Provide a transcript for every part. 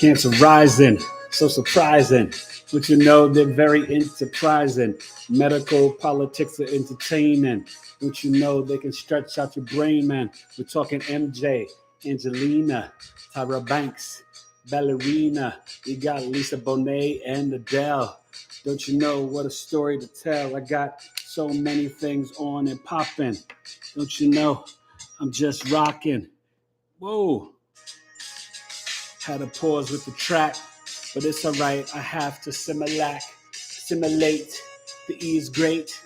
Cancer rising, so surprising. But you know, they're very enterprising. Medical, politics are entertaining. Don't you know they can stretch out your brain, man? We're talking MJ, Angelina, Tyra Banks, Ballerina. You got Lisa Bonet and Adele. Don't you know what a story to tell? I got so many things on and popping. Don't you know I'm just rocking. Whoa. Had to pause with the track, but it's all right. I have to simulate. The E is great.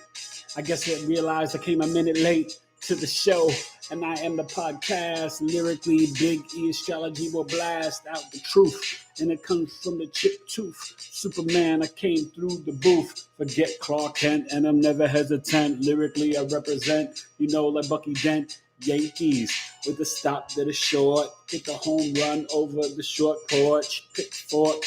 I guess I realized I came a minute late to the show, and I am the podcast. Lyrically, Big E Astrology will blast out the truth, and it comes from the chip tooth. Superman, I came through the booth. Forget Clark Kent, and I'm never hesitant. Lyrically, I represent, like Bucky Dent. Yankees with the stop that is short. Hit the home run over the short porch. Pitchfork.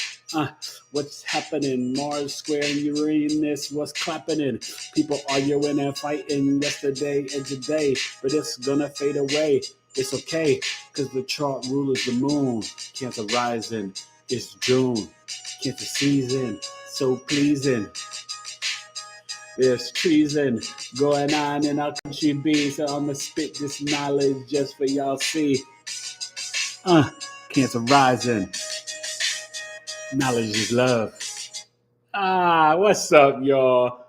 What's happening? Mars square and Uranus. What's clapping in? People arguing and fighting yesterday and today, but it's gonna fade away. It's okay, cause the chart rule is the moon. Cancer rising. It's June. Cancer season. So pleasing. There's treason going on in our country B, so I'ma spit this knowledge just for y'all see. Cancer rising. Knowledge is love. What's up, y'all?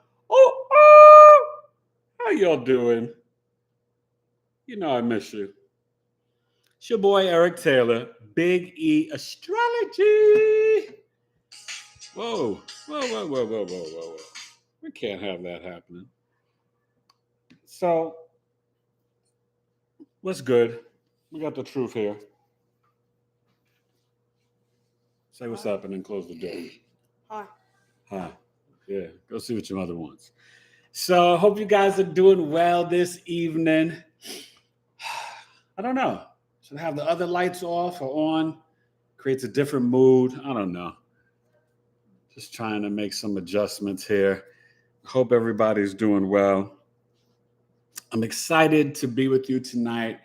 How y'all doing? You know I miss you. It's your boy Eric Taylor, Big E Astrology. Whoa. We can't have that happening. So, what's good? We got the truth here. Say what's up and then close the door. Hi. Yeah, go see what your mother wants. So, I hope you guys are doing well this evening. I don't know. Should I have the other lights off or on? Creates a different mood. I don't know. Just trying to make some adjustments here. Hope everybody's doing well. I'm excited to be with you tonight.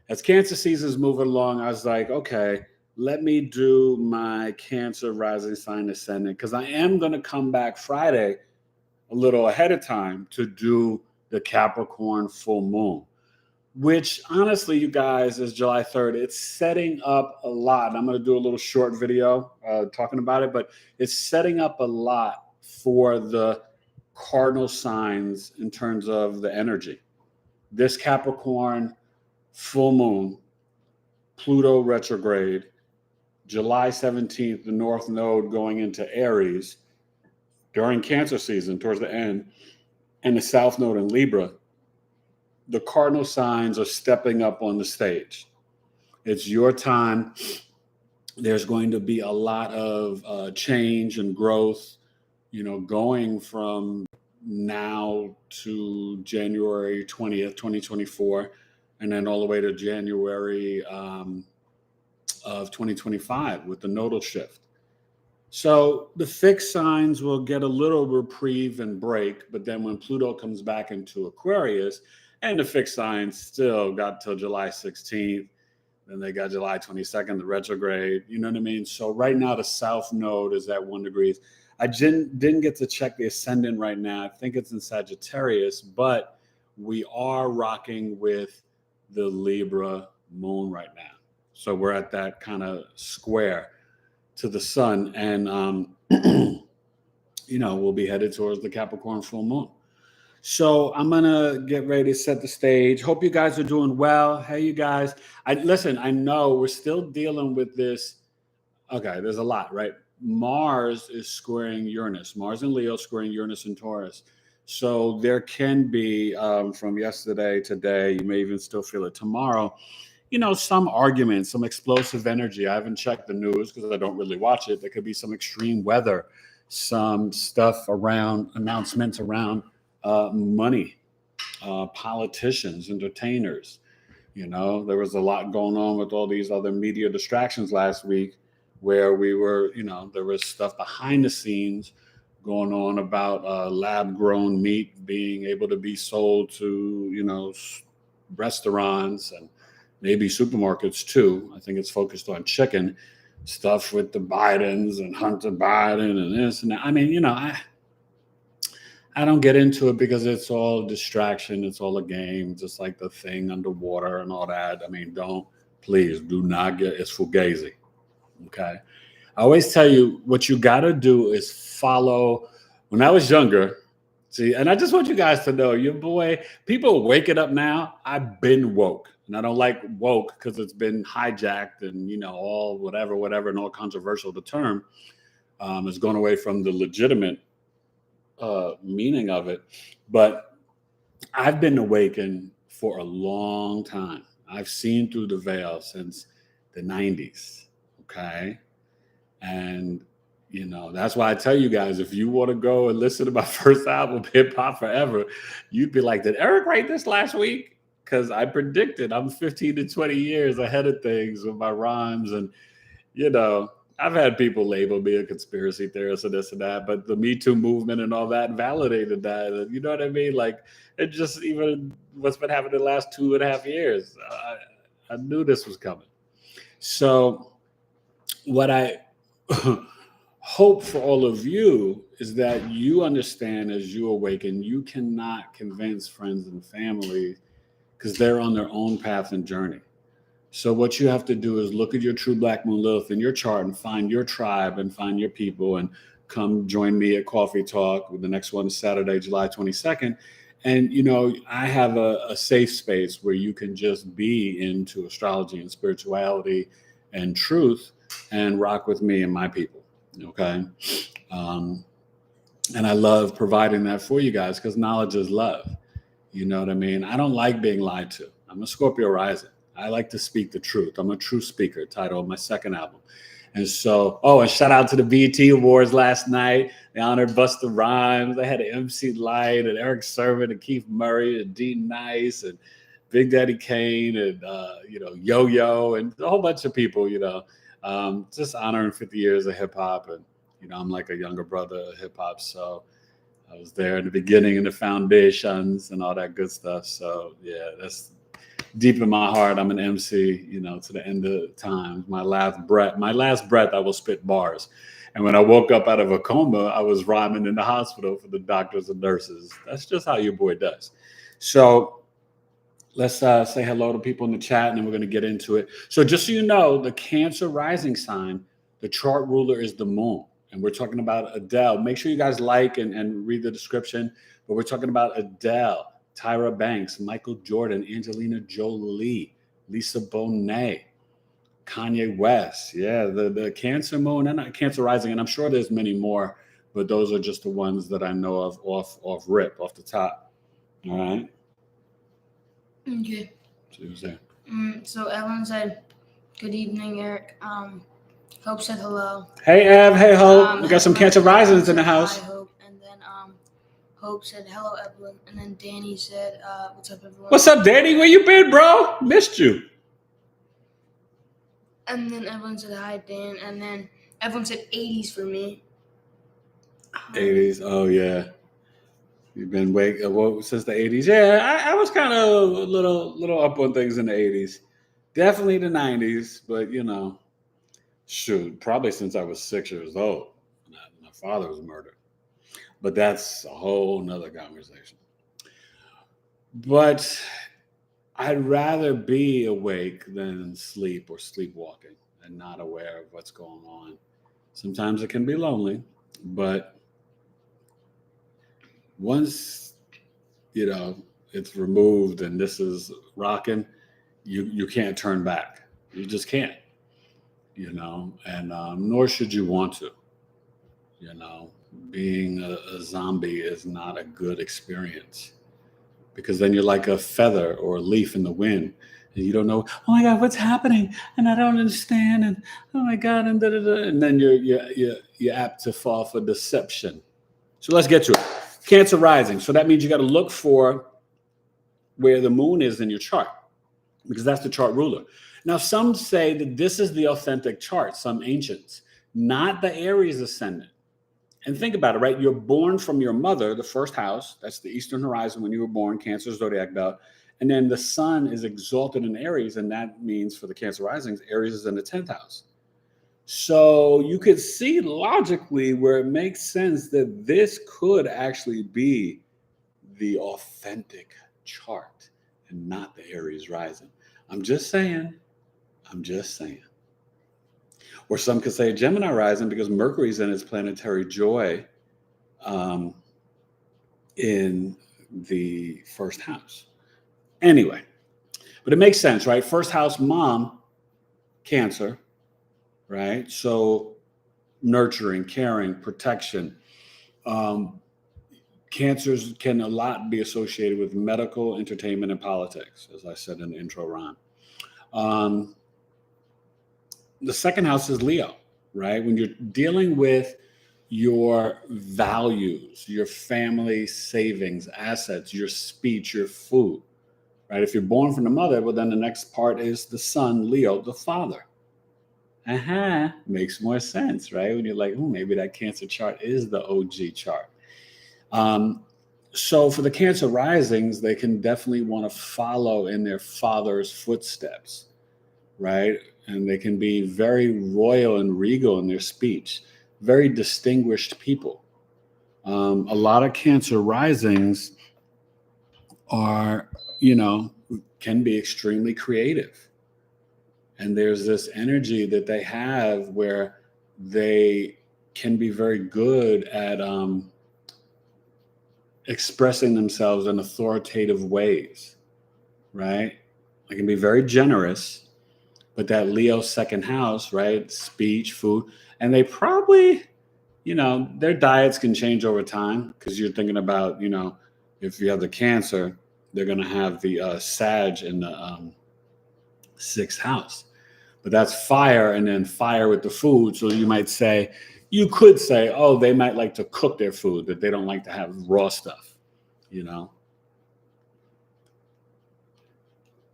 As Cancer season's moving along, I was like, okay, let me do my Cancer rising sign ascendant, because I am going to come back Friday a little ahead of time to do the Capricorn full moon, which honestly, you guys, is July 3rd. It's setting up a lot. I'm going to do a little short video talking about it, but it's setting up a lot for the cardinal signs in terms of the energy. This Capricorn full moon, Pluto retrograde, July 17th, the North Node going into Aries during Cancer season towards the end, and the South Node in Libra. The cardinal signs are stepping up on the stage. It's your time. There's going to be a lot of change and growth, going from now to January 20th, 2024, and then all the way to January of 2025 with the nodal shift. So the fixed signs will get a little reprieve and break, but then when Pluto comes back into Aquarius, and the fixed signs still got till July 16th, then they got July 22nd, the retrograde, you know what I mean? So right now the South Node is at 1 degree. I didn't get to check the Ascendant right now. I think it's in Sagittarius, but we are rocking with the Libra moon right now. So we're at that kind of square to the sun, and we'll be headed towards the Capricorn full moon. So I'm gonna get ready to set the stage. Hope you guys are doing well. Hey, you guys. I know we're still dealing with this. Okay, there's a lot, right? Mars is squaring Uranus. Mars in Leo squaring Uranus and Taurus. So there can be, from yesterday, today, you may even still feel it tomorrow, some arguments, some explosive energy. I haven't checked the news because I don't really watch it. There could be some extreme weather, some stuff around, announcements around money, politicians, entertainers. There was a lot going on with all these other media distractions last week where we were, there was stuff behind the scenes going on about lab-grown meat being able to be sold to, restaurants and maybe supermarkets too. I think it's focused on chicken. stuff with the Bidens and Hunter Biden and this and that. I mean, I don't get into it because it's all distraction. It's all a game, just like the thing underwater and all that. I mean, please do not it's fugazi. Okay. I always tell you what you got to do is follow. When I was younger, see, and I just want you guys to know, your boy, people waking up now, I've been woke. And I don't like woke because it's been hijacked and, all whatever, and all controversial. The term has gone away from the legitimate meaning of it. But I've been awakened for a long time. I've seen through the veil since the 90s. Okay. And, that's why I tell you guys, if you want to go and listen to my first album, Hip Hop Forever, you'd be like, did Eric write this last week? Because I predicted I'm 15 to 20 years ahead of things with my rhymes. And, I've had people label me a conspiracy theorist and this and that, but the Me Too movement and all that validated that. And you know what I mean? Like, it just even what's been happening the last 2.5 years. I knew this was coming. So what I hope for all of you is that you understand as you awaken, you cannot convince friends and family because they're on their own path and journey. So what you have to do is look at your true Black Moon Lilith in your chart and find your tribe and find your people and come join me at Coffee Talk. The next one is Saturday, July 22nd. And, I have a safe space where you can just be into astrology and spirituality and truth and rock with me and my people. Okay. And I love providing that for you guys because knowledge is love. You know what I mean? I don't like being lied to. I'm a Scorpio rising. I like to speak the truth. I'm a true speaker, title of my second album. And so, and shout out to the BET Awards last night. They honored Busta Rhymes. They had an MC Light and Eric Sermon and Keith Murray and D Nice and Big Daddy Kane and, Yo-Yo and a whole bunch of people, just honoring 50 years of hip hop. And, I'm like a younger brother of hip hop. So I was there in the beginning and the foundations and all that good stuff. So yeah, that's deep in my heart. I'm an MC, to the end of time. My last breath, I will spit bars. And when I woke up out of a coma, I was rhyming in the hospital for the doctors and nurses. That's just how your boy does. So let's say hello to people in the chat, and then we're going to get into it. So just so you know, the Cancer rising sign, the chart ruler is the moon. And we're talking about Adele. Make sure you guys like and read the description. But we're talking about Adele, Tyra Banks, Michael Jordan, Angelina Jolie, Lisa Bonet, Kanye West. Yeah, the Cancer moon and Cancer rising. And I'm sure there's many more, but those are just the ones that I know of off the top. All right. Okay. So Ellen said, "Good evening, Eric." Hope said hello. Hey Ev, hey Hope. We got some Cancer risings in the house. Hi Hope, and then Hope said hello Evelyn, and then Danny said, "What's up everyone?" What's up, Danny? Where you been, bro? Missed you. And then Evelyn said hi, Dan, and then Evelyn said 80s for me. 80s, oh yeah. You've been since the 80s. Yeah, I was kind of a little up on things in the 80s. Definitely the 90s, but shoot, probably since I was 6 years old. My father was murdered. But that's a whole nother conversation. But I'd rather be awake than sleep or sleepwalking and not aware of what's going on. Sometimes it can be lonely, but once, it's removed and this is rocking, you can't turn back. You just can't, and nor should you want to. Being a zombie is not a good experience because then you're like a feather or a leaf in the wind and you don't know, oh my God, what's happening? And I don't understand. And oh my God, and and then you're apt to fall for deception. So let's get to it. Cancer rising. So that means you got to look for where the moon is in your chart because that's the chart ruler. Now, some say that this is the authentic chart, some ancients, not the Aries ascendant. And think about it, right? You're born from your mother, the first house. That's the Eastern horizon when you were born, Cancer zodiac belt. And then the sun is exalted in Aries. And that means for the Cancer risings, Aries is in the 10th house. So you could see logically where it makes sense that this could actually be the authentic chart and not the Aries rising. I'm just saying. Or some could say Gemini rising because Mercury's in its planetary joy in the first house. Anyway, but it makes sense, right? First house mom, Cancer, right? So nurturing, caring, protection. Cancers can a lot be associated with medical, entertainment, and politics, as I said in the intro rhyme. The second house is Leo, right? When you're dealing with your values, your family savings, assets, your speech, your food, right? If you're born from the mother, well, then the next part is the son, Leo, the father. Makes more sense, right? When you're like, oh, maybe that Cancer chart is the OG chart. So for the Cancer risings, they can definitely want to follow in their father's footsteps, right? And they can be very royal and regal in their speech, very distinguished people. A lot of Cancer risings are, can be extremely creative. And there's this energy that they have where they can be very good at expressing themselves in authoritative ways, right? They can be very generous, but that Leo second house, right? Speech, food, and they probably, their diets can change over time because you're thinking about, if you have the Cancer, they're going to have the Sag in the sixth house. But that's fire and then fire with the food. So you could say, oh, they might like to cook their food, that they don't like to have raw stuff, But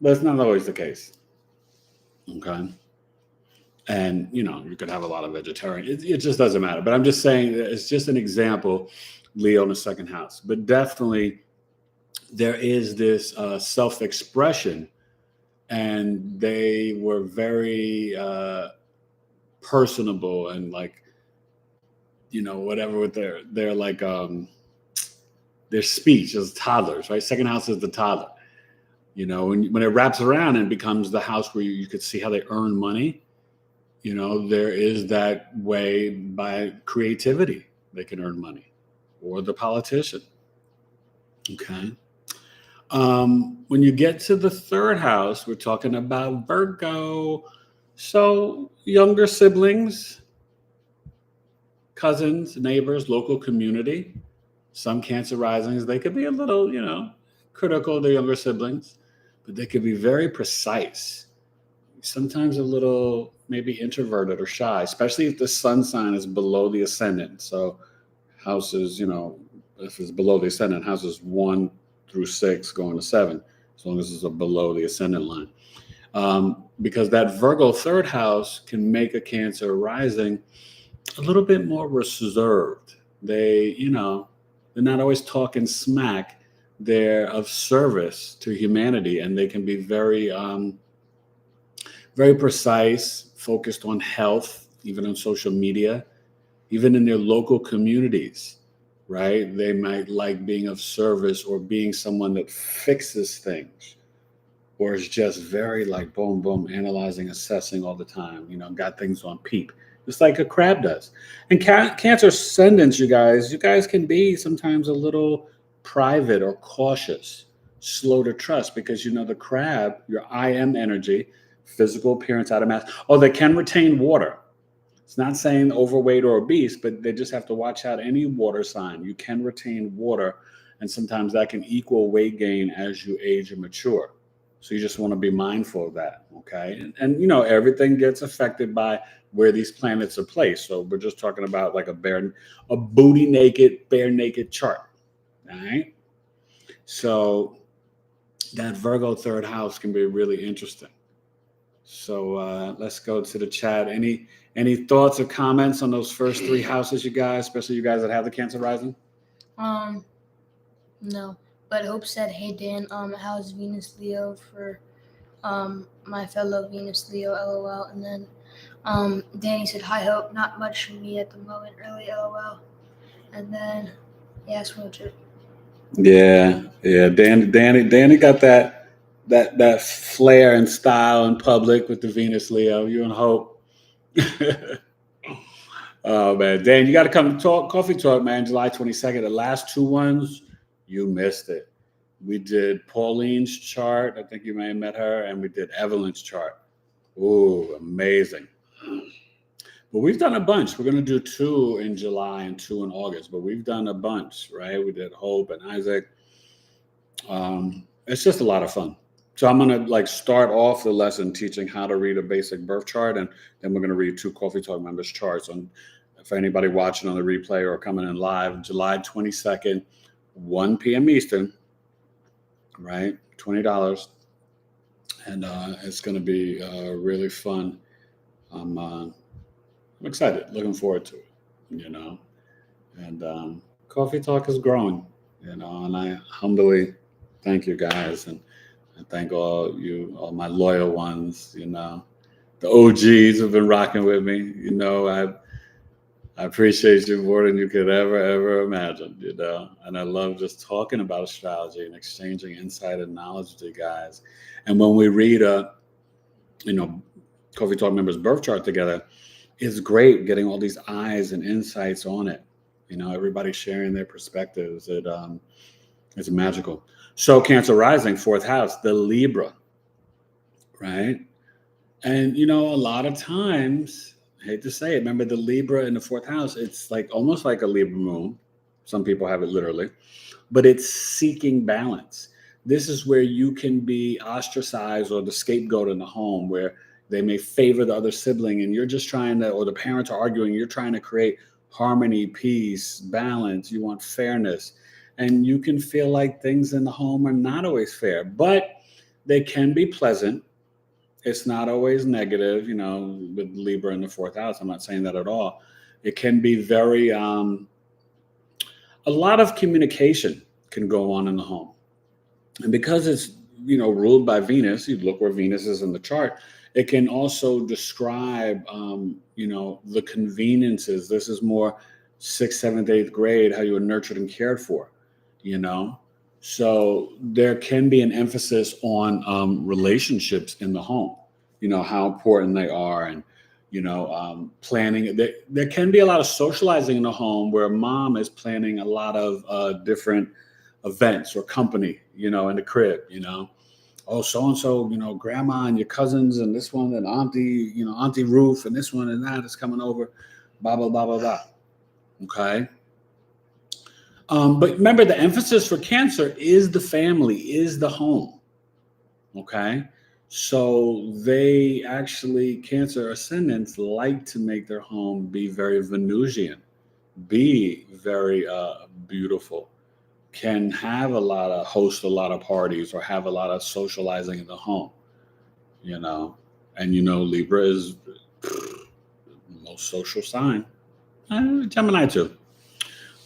it's not always the case. Okay. And, you could have a lot of vegetarian. It just doesn't matter. But I'm just saying it's just an example, Leo in the second house. But definitely there is this self-expression. And they were very personable and whatever with their like their speech as toddlers, right? Second house is the toddler. When it wraps around and becomes the house where you could see how they earn money, there is that way by creativity they can earn money, or the politician. Okay. When you get to the third house, we're talking about Virgo. So younger siblings, cousins, neighbors, local community. Some Cancer risings, they could be a little, critical of their younger siblings, but they could be very precise. Sometimes a little maybe introverted or shy, especially if the sun sign is below the ascendant. So houses, if it's below the ascendant, houses 1 through 6 going to 7, as long as it's below the ascendant line. Because that Virgo third house can make a Cancer rising a little bit more reserved. They're not always talking smack. They're of service to humanity, and they can be very, very precise, focused on health, even on social media, even in their local communities, right? They might like being of service or being someone that fixes things, or is just very like boom, boom, analyzing, assessing all the time, got things on peep, just like a crab does. And Cancer ascendants, you guys can be sometimes a little private or cautious, slow to trust, because the crab, your I am energy, physical appearance out of mass. Oh, they can retain water. It's not saying overweight or obese, but they just have to watch out. Any water sign, you can retain water, and sometimes that can equal weight gain as you age and mature. So you just want to be mindful of that, okay? And everything gets affected by where these planets are placed. So we're just talking about like a booty naked, bare naked chart, all right? So that Virgo third house can be really interesting. So let's go to the chat. Any thoughts or comments on those first 3 houses, you guys, especially you guys that have the Cancer rising? No. But Hope said, "Hey Dan, how's Venus Leo for my fellow Venus Leo, LOL. And then Danny said, hi, Hope. Not much for me at the moment, really, LOL. And then, yeah, that's pretty much it. Yeah. Danny got that flair and style in public with the Venus Leo. You and Hope. Oh man, Dan, you got to come to Coffee Talk, man. July 22nd. The last two ones, you missed it. We did Pauline's chart. I think you may have met her, and we did Evelyn's chart. Ooh, amazing. But we've done a bunch. We're going to do 2 in July and 2 in August, but we've done a bunch, right? We did Hope and Isaac. It's just a lot of fun. So I'm going to start off the lesson teaching how to read a basic birth chart, and then we're going to read 2 Coffee Talk members' charts. And for anybody watching on the replay or coming in live, July 22nd, 1 p.m. Eastern, right? $20. And it's going to be really fun. I'm excited, looking forward to it, And Coffee Talk is growing, and I humbly thank you guys, and I thank all my loyal ones, the OGs have been rocking with me. I appreciate you more than you could ever imagine, and I love just talking about astrology and exchanging insight and knowledge with you guys. And when we read Coffee Talk members' birth chart together, it's great getting all these eyes and insights on it. Everybody sharing their perspectives. It's magical. So Cancer rising, 4th house, the Libra, right? And, a lot of times, I hate to say it, remember the Libra in the 4th house, it's almost like a Libra moon. Some people have it literally, but it's seeking balance. This is where you can be ostracized or the scapegoat in the home, where they may favor the other sibling and you're just trying to, or the parents are arguing, you're trying to create harmony, peace, balance. You want fairness. And you can feel like things in the home are not always fair, but they can be pleasant. It's not always negative, with Libra in the 4th house. I'm not saying that at all. It can be very, a lot of communication can go on in the home. And because it's, ruled by Venus, you look where Venus is in the chart, it can also describe, the conveniences. This is more 6th, 7th, 8th grade, how you were nurtured and cared for, So there can be an emphasis on relationships in the home, how important they are, and, planning. There can be a lot of socializing in the home where mom is planning a lot of different events or company, in the crib, Oh, so-and-so, grandma and your cousins and this one and auntie, Auntie Ruth and this one and that is coming over, blah, blah, blah, blah, blah. Okay. But remember, the emphasis for Cancer is the family, is the home. Okay. So they actually, Cancer ascendants, like to make their home be very Venusian, be very beautiful, can have host a lot of parties or have a lot of socializing in the home, and Libra is the most social sign. Gemini too.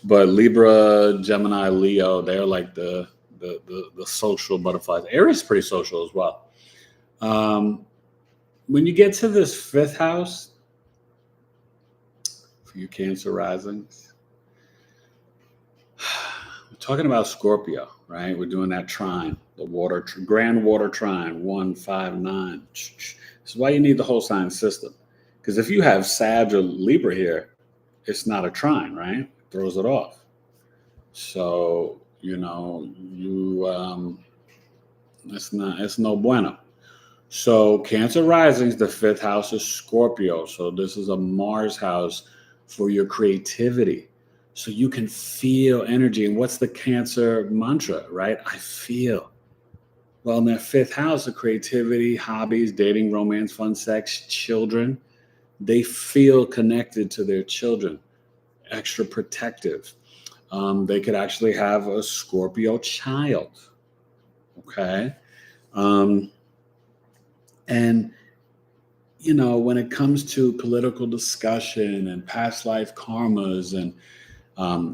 But Libra, Gemini, Leo, they're like the social butterflies. Aries is pretty social as well. When you get to this 5th house, for you Cancer risings, we're talking about Scorpio, right? We're doing that trine, the grand water trine, 1, 5, 9. This is why you need the whole sign system. Because if you have Sag or Libra here, it's not a trine, right? It throws it off. So, it's no bueno. So Cancer risings, the 5th house is Scorpio. So this is a Mars house for your creativity. So you can feel energy. And what's the Cancer mantra, right? I feel. Well, in that 5th house of creativity, hobbies, dating, romance, fun, sex, children, they feel connected to their children, extra protective. They could actually have a Scorpio child. Okay. And, when it comes to political discussion and past life karmas, and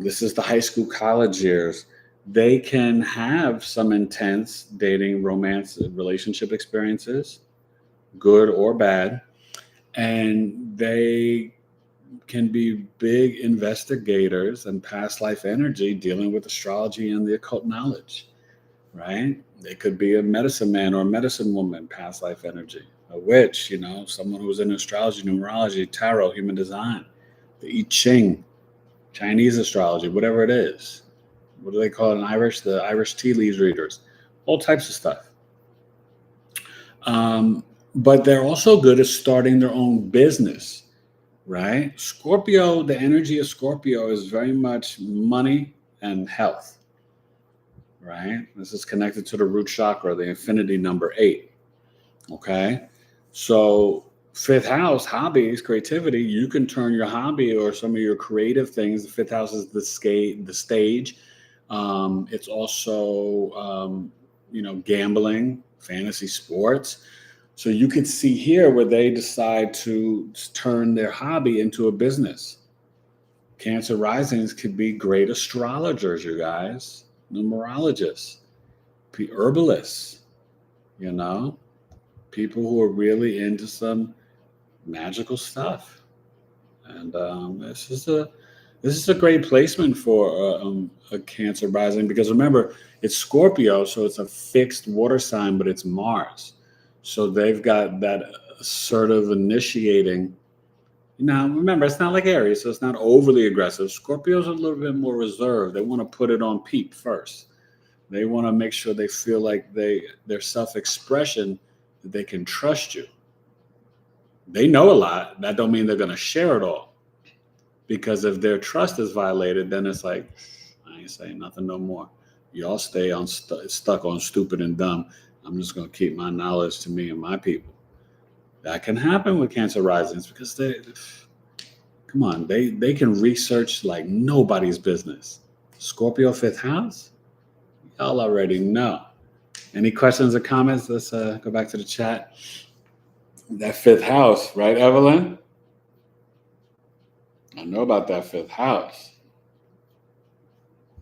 this is the high school, college years, they can have some intense dating, romance, relationship experiences, good or bad, and they can be big investigators and past life energy dealing with astrology and the occult knowledge, right? They could be a medicine man or a medicine woman, past life energy, a witch, someone who's in astrology, numerology, tarot, human design, the I Ching, Chinese astrology, whatever it is. What do they call it in Irish? The Irish tea leaves readers, all types of stuff. But they're also good at starting their own business, right? Scorpio, the energy of Scorpio is very much money and health, right? This is connected to the root chakra, the infinity number 8. Okay. So, fifth house, hobbies, creativity, you can turn your hobby or some of your creative things. The fifth house is the stage. It's also, gambling, fantasy sports. So you could see here where they decide to turn their hobby into a business. Cancer risings could be great astrologers, you guys, numerologists, herbalists, people who are really into some magical stuff. And this is a great placement for a Cancer rising, because remember, it's Scorpio, so it's a fixed water sign, but it's Mars. So they've got that assertive initiating. Now, remember, it's not like Aries, so it's not overly aggressive. Scorpio's a little bit more reserved. They want to put it on peep first. They want to make sure they feel like their self-expression, that they can trust you. They know a lot. That don't mean they're going to share it all. Because if their trust is violated, then it's like, I ain't saying nothing no more. Y'all stay on stuck on stupid and dumb. I'm just going to keep my knowledge to me and my people. That can happen with Cancer risings because they can research like nobody's business. Scorpio fifth house, y'all already know. Any questions or comments? Let's go back to the chat. That fifth house, right, Evelyn? I know about that fifth house.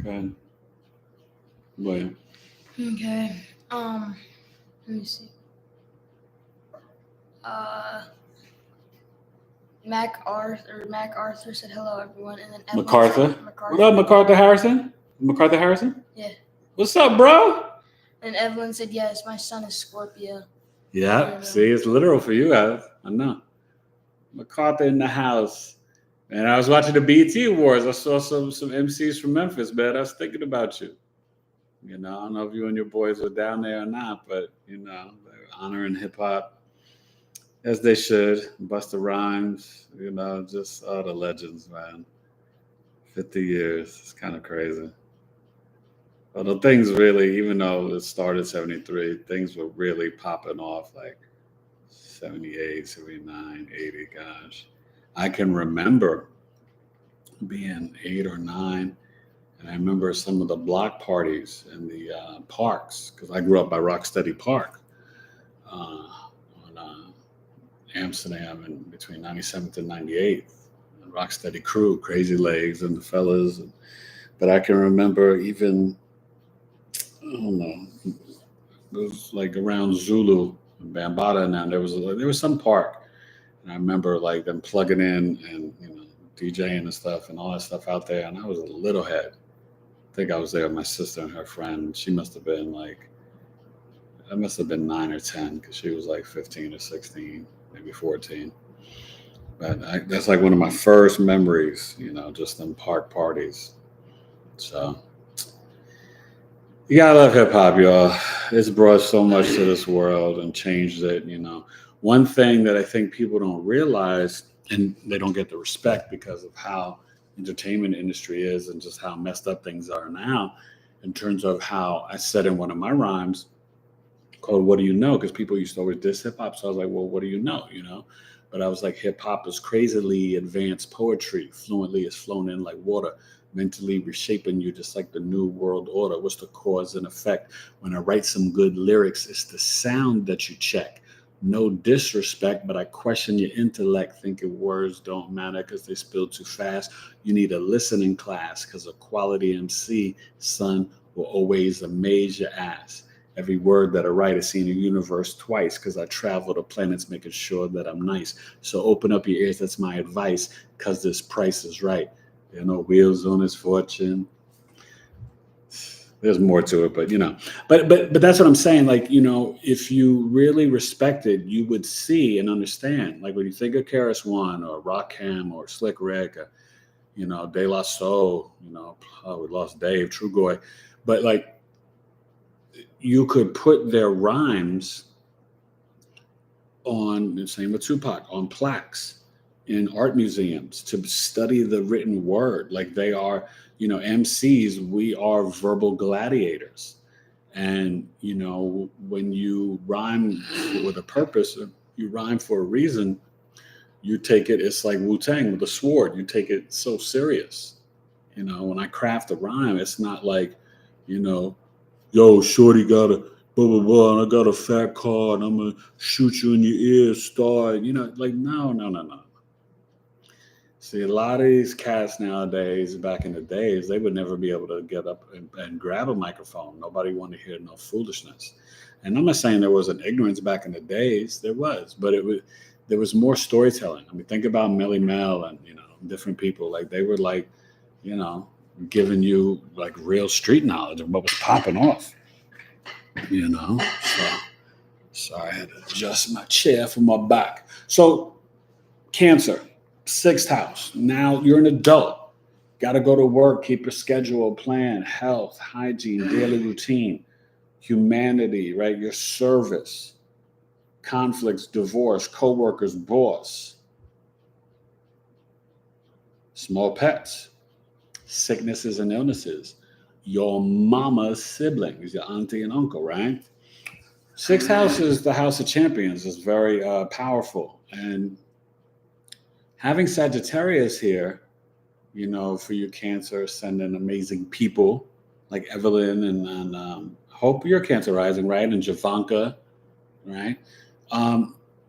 Go ahead, William. Okay. Let me see. MacArthur said hello, everyone, and then MacArthur. What up, MacArthur Harrison? MacArthur Harrison? Yeah. What's up, bro? And Evelyn said, yes, my son is Scorpio. Yeah, see, it's literal for you guys. I know. MacArthur in the house. And I was watching the BET Awards. I saw some MCs from Memphis, man. I was thinking about you. I don't know if you and your boys are down there or not, but, they're honoring hip-hop as they should. Busta Rhymes, just all the legends, man. 50 years. It's kind of crazy. Although things really, even though it started 73, things were really popping off like 78, 79, 80, gosh. I can remember being 8 or 9, and I remember some of the block parties in the parks, because I grew up by Rocksteady Park on Amsterdam and between 97th and 98th. And Rocksteady crew, Crazy Legs and the fellas. But I can remember even, I don't know, it was like around Zulu and Bambaataa now. There was some park, and I remember like them plugging in and DJing and stuff and all that stuff out there. And I was a little head. I think I was there with my sister and her friend. She must have been 9 or 10, because she was like 15 or 16, maybe 14. But that's like one of my first memories, just them park parties. So you gotta love hip hop, y'all. It's brought so much to this world and changed it. One thing that I think people don't realize, and they don't get the respect because of how entertainment industry is and just how messed up things are now, in terms of how I said in one of my rhymes called "What Do You Know?" because people used to always diss hip hop. So I was like, well, what do you know? But I was like, hip hop is crazily advanced poetry, fluently is flown in like water, mentally reshaping you just like the new world order. What's the cause and effect? When I write some good lyrics, it's the sound that you check. No disrespect, but I question your intellect, thinking words don't matter because they spill too fast. You need a listening class, because a quality MC, son, will always amaze your ass. Every word that I write is seen in the universe twice because I travel the planets making sure that I'm nice. So open up your ears, that's my advice, because this price is right. There are no wheels on this fortune. There's more to it, but but that's what I'm saying. Like, if you really respect it, you would see and understand. Like when you think of Karis One or Rakim or Slick Rick, or, De La Soul, we lost Dave, Trugoy, but like you could put their rhymes on, the same with Tupac, on plaques in art museums to study the written word. Like they are, MCs, we are verbal gladiators. And, when you rhyme with a purpose, you rhyme for a reason, you take it, it's like Wu-Tang with a sword. You take it so serious. When I craft a rhyme, it's not like, yo, shorty got a blah, blah, blah, and I got a fat car, and I'm going to shoot you in your ear, star. Like, no. See, a lot of these cats nowadays, back in the days, they would never be able to get up and grab a microphone. Nobody wanted to hear no foolishness. And I'm not saying there wasn't ignorance back in the days. There was, but there was more storytelling. I mean, think about Melly Mel and, different people. Like, they were like, giving you like real street knowledge of what was popping off. So, sorry, I had to adjust my chair for my back. So, Cancer, 6th house. Now you're an adult. Got to go to work, keep a schedule, plan, health, hygiene, daily routine, humanity, right? Your service, conflicts, divorce, coworkers, boss, small pets, sicknesses and illnesses, your mama's siblings, your auntie and uncle, right? 6th house is the house of champions. It's very powerful. And having Sagittarius here, for your Cancer, Ascendant, amazing people like Evelyn and Hope, you're Cancer rising, right? And Javanka, right?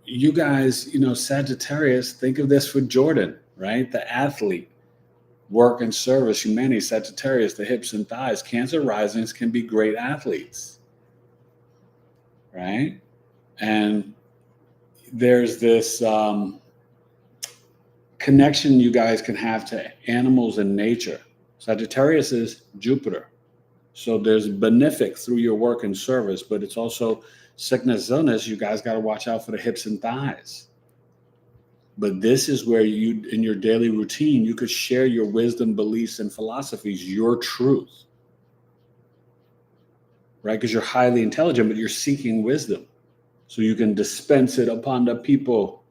You guys, Sagittarius, think of this for Jordan, right? The athlete. Work and service, humanity, Sagittarius, the hips and thighs. Cancer risings can be great athletes, right? And there's this connection you guys can have to animals and nature. Sagittarius is Jupiter. So there's benefic through your work and service, but it's also sickness, illness. You guys got to watch out for the hips and thighs. But this is where you, in your daily routine, you could share your wisdom, beliefs, and philosophies, your truth, right? Because you're highly intelligent, but you're seeking wisdom. So you can dispense it upon the people,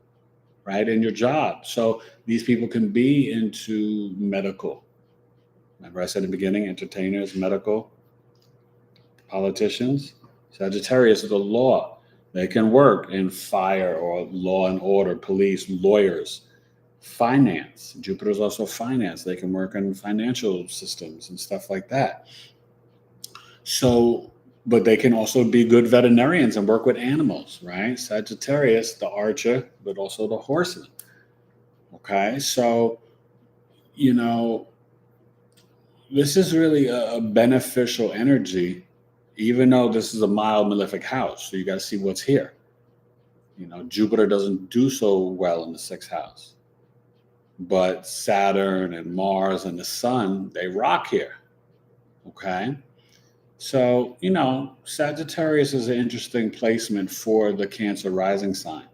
right, in your job. So these people can be into medical. Remember I said in the beginning, entertainers, medical, politicians. Sagittarius is the law. They can work in fire or law and order, police, lawyers, finance. Jupiter is also finance. They can work in financial systems and stuff like that. So, but they can also be good veterinarians and work with animals, right? Sagittarius, the archer, but also the horseman. Okay, so, this is really a beneficial energy, even though this is a mild malefic house. So you got to see what's here. Jupiter doesn't do so well in the 6th house. But Saturn and Mars and the sun, they rock here. Okay? So, Sagittarius is an interesting placement for the Cancer rising sign.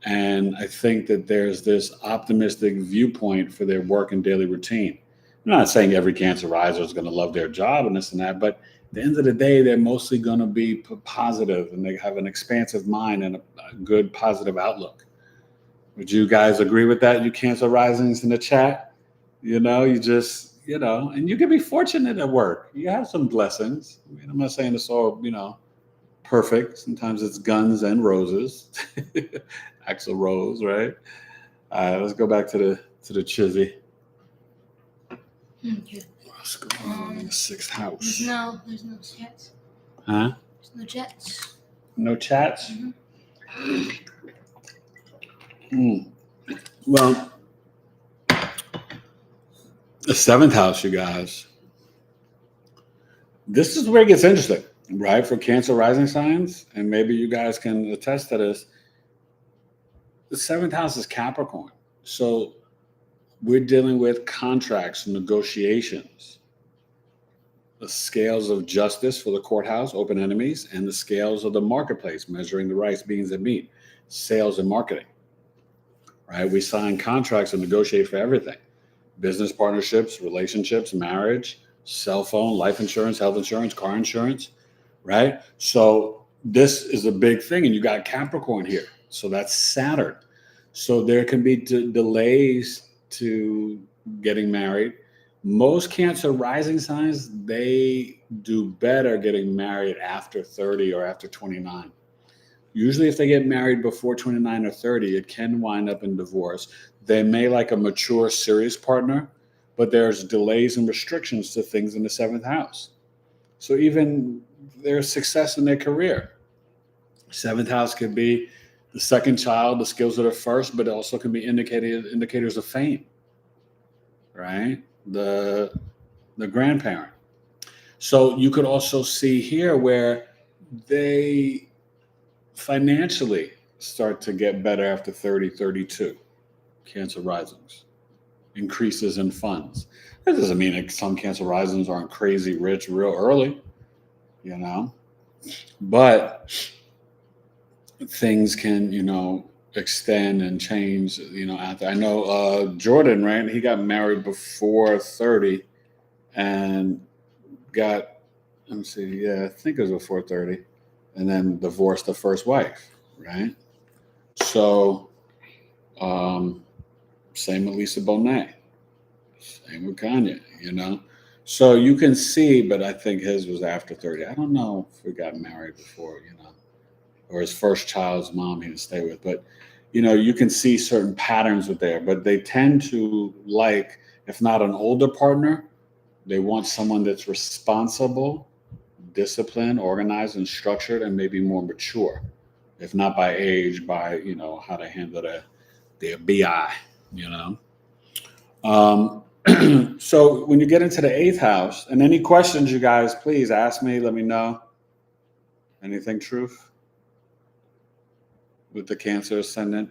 And I think that there's this optimistic viewpoint for their work and daily routine. I'm not saying every Cancer riser is going to love their job and this and that, but at the end of the day, they're mostly going to be positive and they have an expansive mind and a good positive outlook. Would you guys agree with that, you Cancer risings in the chat? You just, and you can be fortunate at work. You have some blessings. I mean, I'm not saying it's all, perfect. Sometimes it's guns and roses. Axl Rose, right? All right, let's go back to the chizzy. Okay. What's going on in the 6th house? There's no chats. Huh? There's no chats. No chats? Mm-hmm. Well, the 7th house, you guys. this is where it gets interesting, right? For Cancer rising signs, and maybe you guys can attest to this. The seventh house is Capricorn. So we're dealing with contracts, negotiations, the scales of justice for the courthouse, open enemies, and the scales of the marketplace, measuring the rice, beans, and meat, sales and marketing, right? We sign contracts and negotiate for everything. Business partnerships, relationships, marriage, cell phone, life insurance, health insurance, car insurance, right? So this is a big thing, and you got Capricorn here. So that's Saturn. So there can be delays to getting married. Most Cancer rising signs, they do better getting married after 30 or after 29. Usually if they get married before 29 or 30, it can wind up in divorce. They may like a mature, serious partner, but there's delays and restrictions to things in the seventh house. So even there's success in their career. Seventh house could be the second child, the skills of the first, but it also can be indicators of fame, right? The grandparent. So you could also see here where they financially start to get better after 30, 32. Cancer risings, increases in funds. That doesn't mean that some Cancer risings aren't crazy rich real early, but things can, extend and change, after. I know Jordan, right? He got married before 30 and got, let me see, yeah, I think it was before 30, and then divorced the first wife, right? So, same with Lisa Bonet, same with Kanye, So you can see, but I think his was after 30. I don't know if we got married before, or his first child's mom he didn't stay with. But, you can see certain patterns with there. But they tend to like, if not an older partner, they want someone that's responsible, disciplined, organized, and structured, and maybe more mature. If not by age, by, how to handle their BI, So when you get into the eighth house, and any questions, you guys, please ask me, let me know. Anything, Truth? With the Cancer ascendant.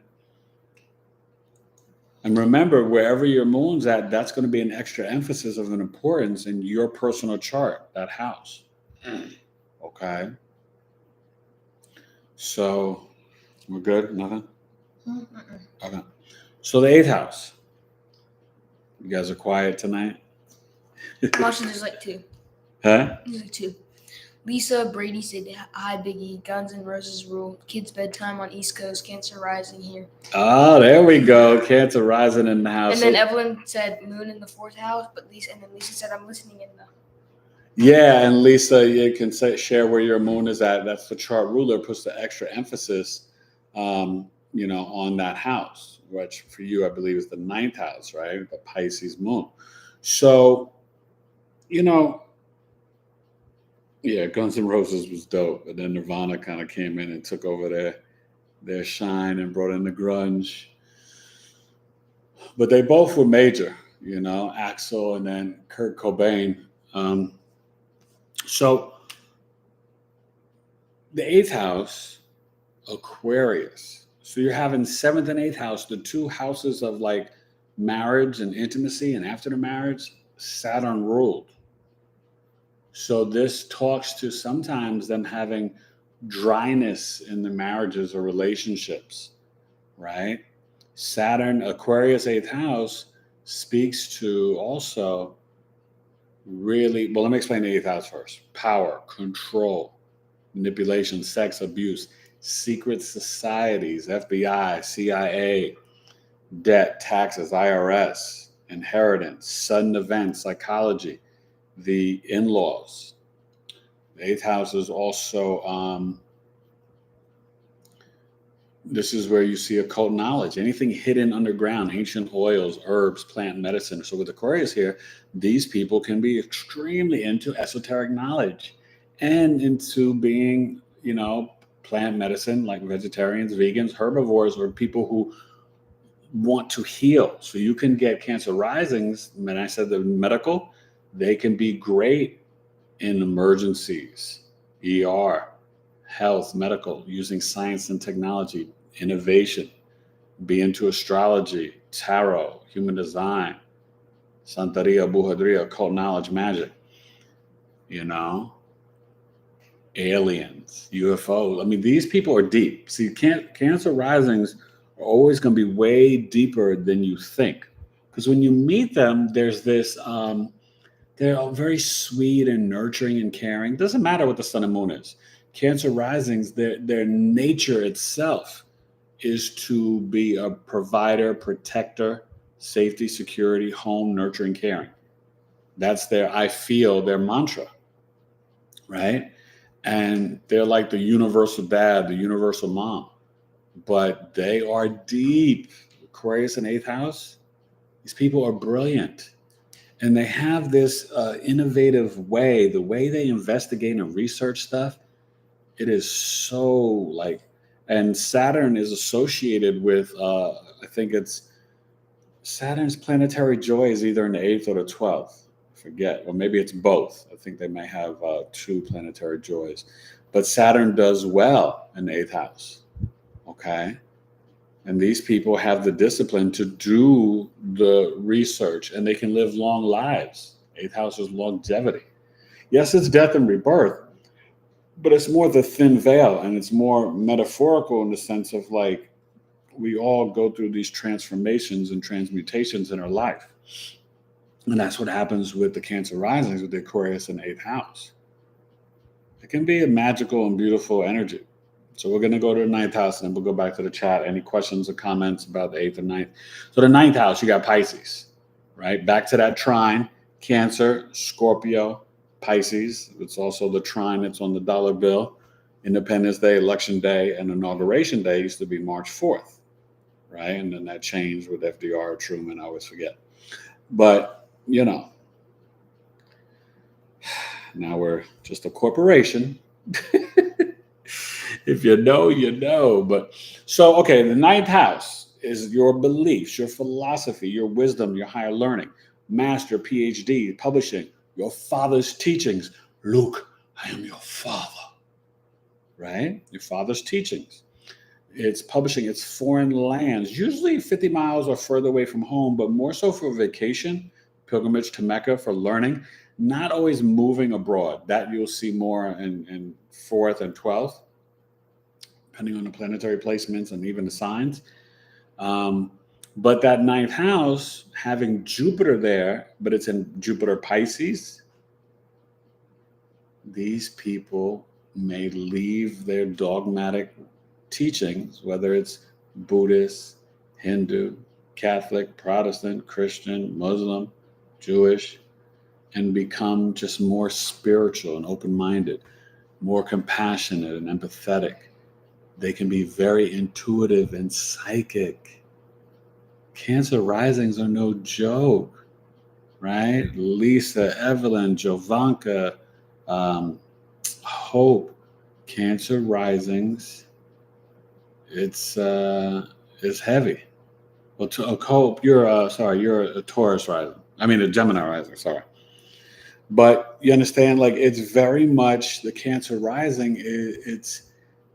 And remember, wherever your moon's at, that's going to be an extra emphasis of an importance in your personal chart, that house. Okay. So we're good? Nothing? Okay. So the eighth house. You guys are quiet tonight? Actually, there's like two. Huh? There's like two. Lisa Brady said, "Hi, Biggie. Guns N' Roses rule. Kids' bedtime on East Coast. Cancer rising here." Oh, there we go. Cancer rising in the house. And then Evelyn said, "Moon in the fourth house." But Lisa said, "I'm listening in the." Yeah, and Lisa, you can share where your moon is at. That's the chart ruler, puts the extra emphasis, on that house, which for you, I believe, is the ninth house, right? The Pisces moon. So, yeah, Guns N' Roses was dope, but then Nirvana kind of came in and took over their shine and brought in the grunge. But they both were major, Axl and then Kurt Cobain. So the eighth house, Aquarius. So you're having seventh and eighth house, the two houses of like marriage and intimacy, and after the marriage, Saturn ruled. So this talks to sometimes them having dryness in the marriages or relationships, right? Saturn, Aquarius, eighth house speaks to also really, well, let me explain the eighth house first. Power, control, manipulation, sex, abuse, secret societies, FBI, CIA, debt, taxes, IRS, inheritance, sudden events, psychology, the in-laws. The eighth house is also, this is where you see occult knowledge, anything hidden underground, ancient oils, herbs, plant medicine. So with Aquarius here, these people can be extremely into esoteric knowledge and into being, plant medicine, like vegetarians, vegans, herbivores, or people who want to heal. So you can get Cancer risings. When I said the medical, they can be great in emergencies, ER, health, medical, using science and technology, innovation, be into astrology, tarot, human design, Santeria, Brujeria, occult knowledge, magic, you know, aliens, UFOs. I mean, these people are deep. See, Cancer risings are always going to be way deeper than you think. Because when you meet them, there's this, they're all very sweet and nurturing and caring. Doesn't matter what the sun and moon is. Cancer risings, their nature itself is to be a provider, protector, safety, security, home, nurturing, caring. That's their mantra, right? And they're like the universal dad, the universal mom, but they are deep. Aquarius in 8th house, these people are brilliant. And they have this innovative way, the way they investigate and research stuff. It is so like, and Saturn is associated with, I think it's Saturn's planetary joy is either in the 8th or the 12th. I forget, or maybe it's both. I think they may have 2 planetary joys. But Saturn does well in the 8th house. Okay. And these people have the discipline to do the research, and they can live long lives. 8th house is longevity. Yes, it's death and rebirth, but it's more the thin veil, and it's more metaphorical in the sense of like we all go through these transformations and transmutations in our life. And that's what happens with the Cancer risings, with the Aquarius in the 8th house. It can be a magical and beautiful energy. So we're going to go to the 9th house, and then we'll go back to the chat. Any questions or comments about the 8th and 9th? So the 9th house, you got Pisces, right? Back to that trine, Cancer, Scorpio, Pisces. It's also the trine that's on the dollar bill. Independence Day, Election Day, and Inauguration Day used to be March 4th, right? And then that changed with FDR, Truman, I always forget. But, you know, now we're just a corporation. If you know, you know. But so, okay, the 9th house is your beliefs, your philosophy, your wisdom, your higher learning, master, PhD, publishing, your father's teachings. Luke, I am your father, right? Your father's teachings. It's publishing, it's foreign lands, usually 50 miles or further away from home, but more so for vacation, pilgrimage to Mecca for learning, not always moving abroad. That you'll see more in 4th and 12th. Depending on the planetary placements and even the signs. But that 9th house, having Jupiter there, but it's in Jupiter Pisces, these people may leave their dogmatic teachings, whether it's Buddhist, Hindu, Catholic, Protestant, Christian, Muslim, Jewish, and become just more spiritual and open-minded, more compassionate and empathetic. They can be very intuitive and psychic. Cancer risings are no joke, right? Lisa, Evelyn, Jovanka, Hope, Cancer risings. It's heavy. Well, Hope, you're a Taurus rising. I mean, a Gemini rising. Sorry, but you understand, like it's very much the Cancer rising. It's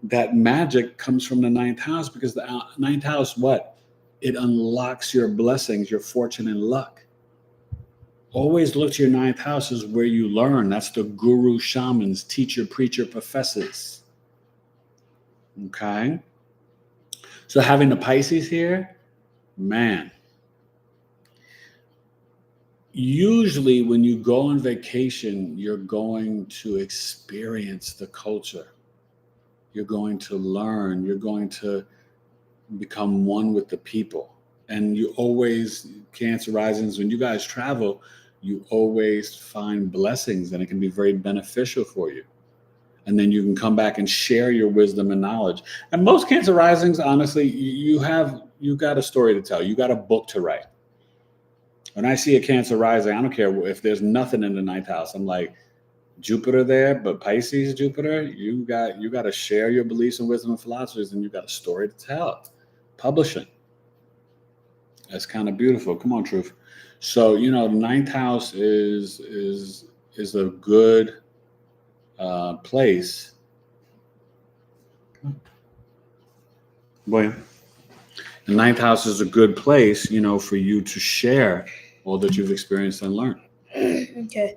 that magic comes from the 9th house because the 9th house, what? It unlocks your blessings, your fortune and luck. Always look to your 9th house is where you learn. That's the guru, shamans, teacher, preacher, professors. Okay. So having the Pisces here, man. Usually when you go on vacation, you're going to experience the culture. You're going to learn. You're going to become one with the people. And you always, Cancer risings, when you guys travel, you always find blessings, and it can be very beneficial for you. And then you can come back and share your wisdom and knowledge. And most Cancer risings, honestly, you got a story to tell. You got a book to write. When I see a Cancer rising, I don't care if there's nothing in the 9th house. I'm like, Jupiter there, but Pisces, Jupiter, you got to share your beliefs and wisdom and philosophies, and you got a story to tell. Publishing. That's kind of beautiful. Come on, Truth. So, the 9th house is a good place. Boy, the ninth house is a good place, for you to share all that you've experienced and learned. Okay.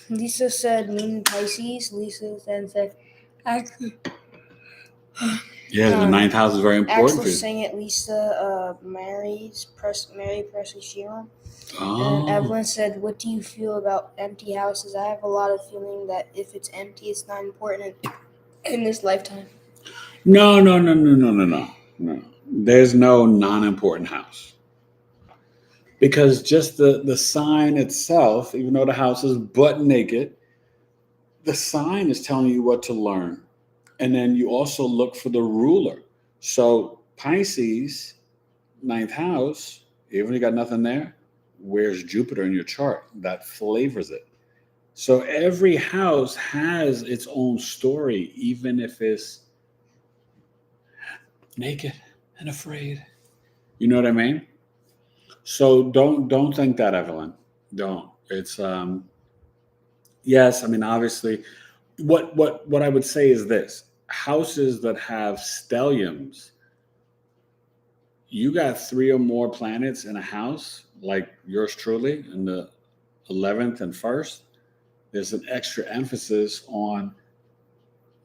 Lisa said Moon in Pisces. Lisa then said, actually, Yeah, the ninth house is very important Axel for you. saying it. Lisa, Mary Presley Sheeran. Oh. And Evelyn said, what do you feel about empty houses? I have a lot of feeling that if it's empty, it's not important in this lifetime. No. There's no non-important house. Because just the sign itself, even though the house is butt naked, the sign is telling you what to learn. And then you also look for the ruler. So Pisces, ninth house, even if you got nothing there, where's Jupiter in your chart? That flavors it. So every house has its own story, even if it's naked and afraid. You know what I mean? So don't think that, Evelyn. Don't. It's yes, I mean obviously what I would say is this. Houses that have stelliums, you got 3 or more planets in a house, like yours truly, in the 11th and 1st, there's an extra emphasis on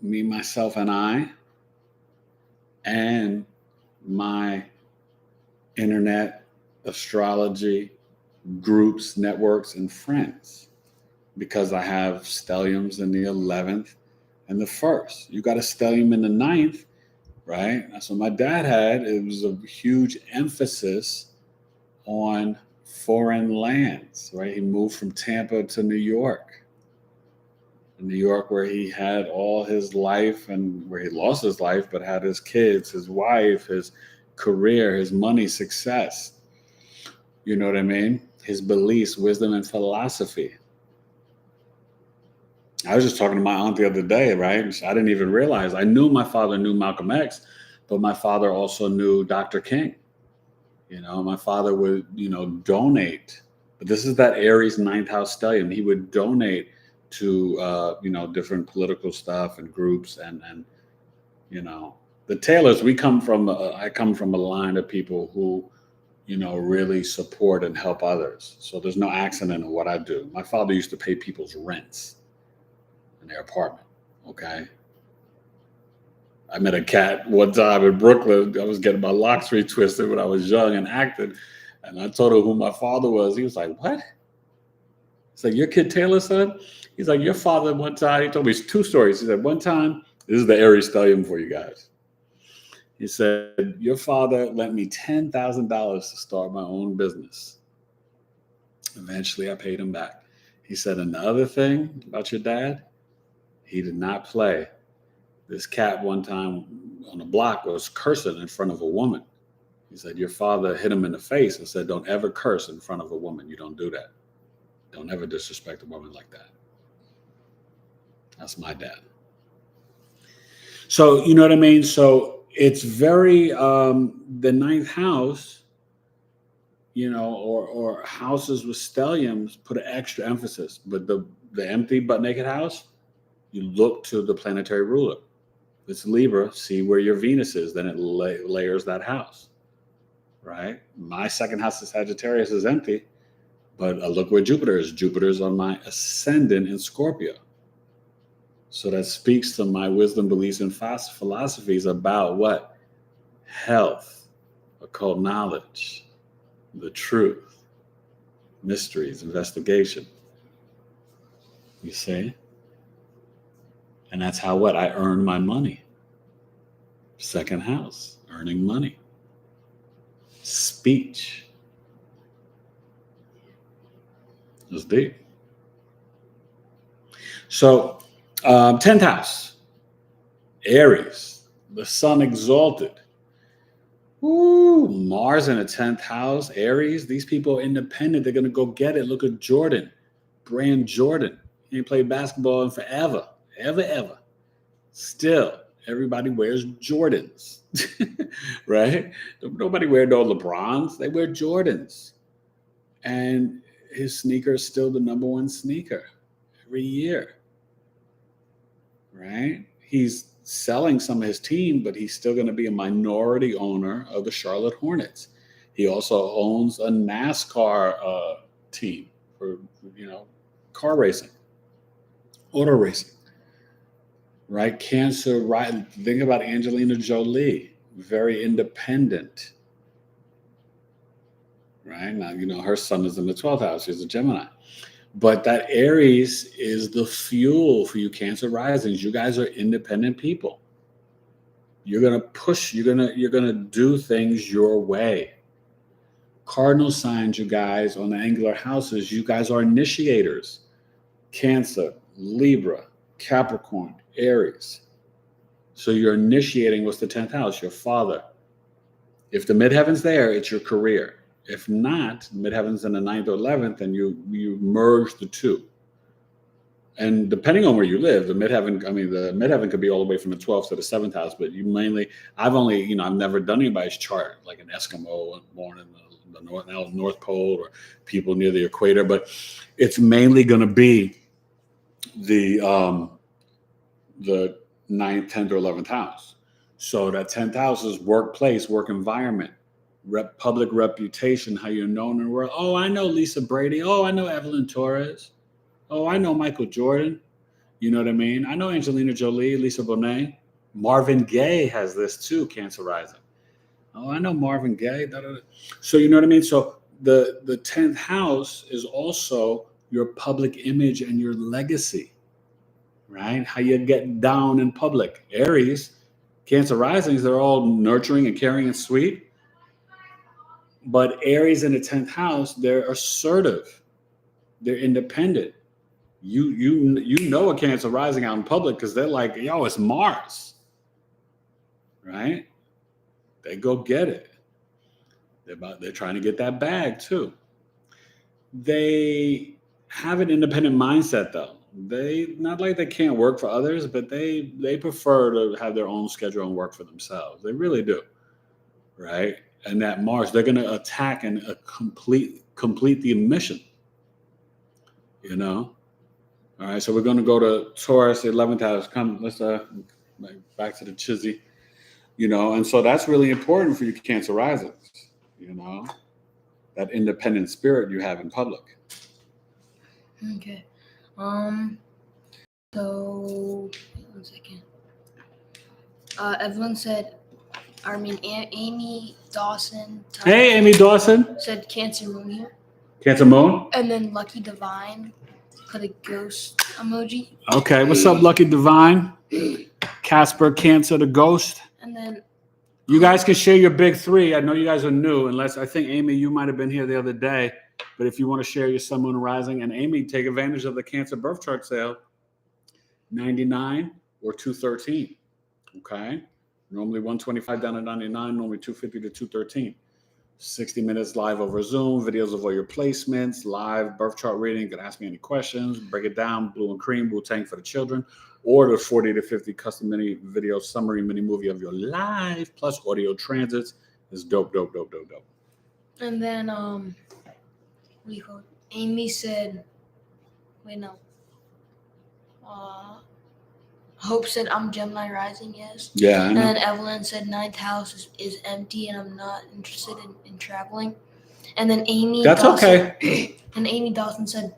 me, myself, and I, and my internet, astrology, groups, networks, and friends, because I have stelliums in the 11th and the 1st. You got a stellium in the 9th, right? That's what my dad had. It was a huge emphasis on foreign lands, right? He moved from Tampa to New York. In New York, where he had all his life and where he lost his life, but had his kids, his wife, his career, his money, success. You know what I mean? His beliefs, wisdom, and philosophy. I was just talking to my aunt the other day, right? I didn't even realize. I knew my father knew Malcolm X, but my father also knew Dr. King. My father would, donate. But this is that Aries ninth house stellium. He would donate to, different political stuff and groups. And the Taylors, I come from a line of people who, really support and help others. So there's no accident in what I do. My father used to pay people's rents in their apartment. Okay. I met a cat one time in Brooklyn. I was getting my locks retwisted when I was young and acting. And I told him who my father was. He was like, what? It's like, your kid Taylor's son? He's like, your father one time, he told me 2 stories. He said, one time, this is the Aries stellium for you guys. He said, your father lent me $10,000 to start my own business. Eventually, I paid him back. He said, and the other thing about your dad, he did not play. This cat one time on the block was cursing in front of a woman. He said, your father hit him in the face and said, don't ever curse in front of a woman. You don't do that. Don't ever disrespect a woman like that. That's my dad. So, you know what I mean? So it's very, the ninth house, or houses with stelliums put an extra emphasis. But the empty but naked house, you look to the planetary ruler. If it's Libra, see where your Venus is, then it layers that house, right? My second house of Sagittarius is empty, but look where Jupiter is. Jupiter's on my ascendant in Scorpio. So that speaks to my wisdom, beliefs, and philosophies about what? Health, occult knowledge, the truth, mysteries, investigation. You see? And that's how I earn my money. Second house, earning money. Speech. It's deep. So, 10th house, Aries, the sun exalted. Ooh, Mars in the 10th house, Aries. These people are independent. They're going to go get it. Look at Jordan, Brand Jordan. He ain't played basketball in forever, ever. Still, everybody wears Jordans, right? Nobody wear no LeBrons. They wear Jordans. And his sneaker is still the number 1 sneaker every year. right? He's selling some of his team, but he's still going to be a minority owner of the Charlotte Hornets. He also owns a NASCAR team for, car racing, auto racing, right? Cancer, right? Think about Angelina Jolie, very independent, right? Now, her son is in the 12th house. She's a Gemini. But that Aries is the fuel for you Cancer risings. You guys are independent people. You're going to push, you're going to do things your way. Cardinal signs, you guys, on the angular houses, you guys are initiators. Cancer, Libra, Capricorn, Aries. So you're initiating what's the 10th house, your father. If the midheaven's there, it's your career. If not, midheaven's in the 9th or 11th, then you merge the two. And depending on where you live, the midheaven could be all the way from the 12th to the 7th house, but I've never done anybody's chart, like an Eskimo born in the North Pole or people near the equator, but it's mainly going to be the 9th, 10th, or 11th house. So that 10th house is workplace, work environment, public reputation, how you're known in the world. Oh, I know Lisa Brady. Oh, I know Evelyn Torres. Oh, I know Michael Jordan. You know what I mean? I know Angelina Jolie, Lisa Bonet. Marvin Gaye has this too, Cancer rising. Oh, I know Marvin Gaye. So you know what I mean? So the 10th house is also your public image and your legacy, right? How you get down in public. Aries, Cancer risings, they're all nurturing and caring and sweet. But Aries in the 10th house, they're assertive. They're independent. You know a Cancer rising out in public because they're like, yo, it's Mars, right? They go get it. They're trying to get that bag too. They have an independent mindset though. They not like they can't work for others, but they prefer to have their own schedule and work for themselves. They really do, right? And that Mars, they're going to attack and complete the mission. All right, so we're going to go to Taurus, the 11th house. Come, let's back to the chizzy, and so that's really important for you Cancer risings, that independent spirit you have in public. Okay. So, one second. Evelyn said, Amy Dawson. Hey, Amy Dawson. Said Cancer moon here. Cancer moon? And then Lucky Divine put a ghost emoji. Okay, what's up, Lucky Divine? Casper, Cancer, the ghost. And then you guys can share your big three. I know you guys are new, unless I think Amy, you might have been here the other day. But if you want to share your sun, moon, and rising, and Amy, take advantage of the Cancer birth chart sale, $99 or $213. Okay, normally $125 down to $99, normally $250 to $213. 60 minutes live over Zoom, videos of all your placements, live birth chart reading. You can ask me any questions, break it down, blue and cream, Wu-Tang for the children, or the 40 to 50 custom mini video summary mini movie of your life, plus audio transits. Is dope. And then, Amy said, Hope said, I'm Gemini rising, yes. Yeah, I know. And then Evelyn said 9th house is empty and I'm not interested in traveling. And then Amy okay. And Amy Dawson said,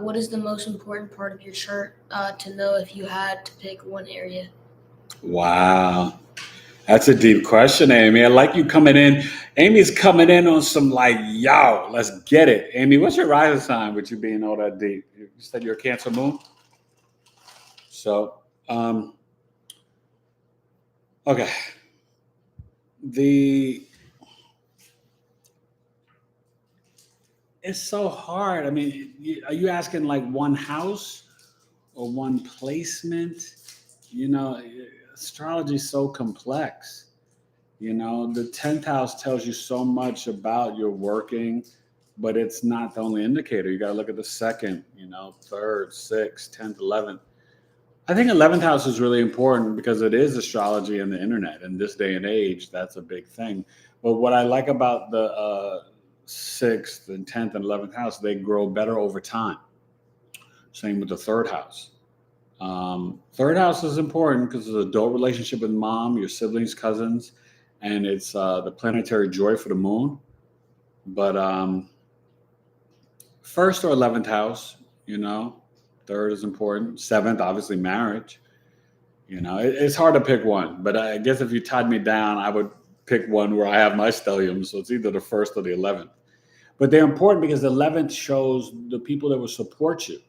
what is the most important part of your chart to know if you had to pick one area? Wow. That's a deep question, Amy. I like you coming in. Amy's coming in on some yo, let's get it. Amy, what's your rising sign with you being all that deep? You said you're a Cancer moon? So, okay. It's so hard. I mean, are you asking one house or one placement? Astrology is so complex. The 10th house tells you so much about your working, but it's not the only indicator. You got to look at the second, 3rd, 6th, 10th, 11th. I think 11th house is really important because it is astrology and the internet. In this day and age, that's a big thing. But what I like about the 6th and 10th and 11th house, they grow better over time. Same with the 3rd house. Third house is important because it's an adult relationship with mom, your siblings, cousins, and it's the planetary joy for the moon. But first or 11th house, third is important. Seventh, obviously, marriage. It's hard to pick one, but I guess if you tied me down, I would pick one where I have my stellium. So it's either the first or the 11th. But they're important because the 11th shows the people that will support you.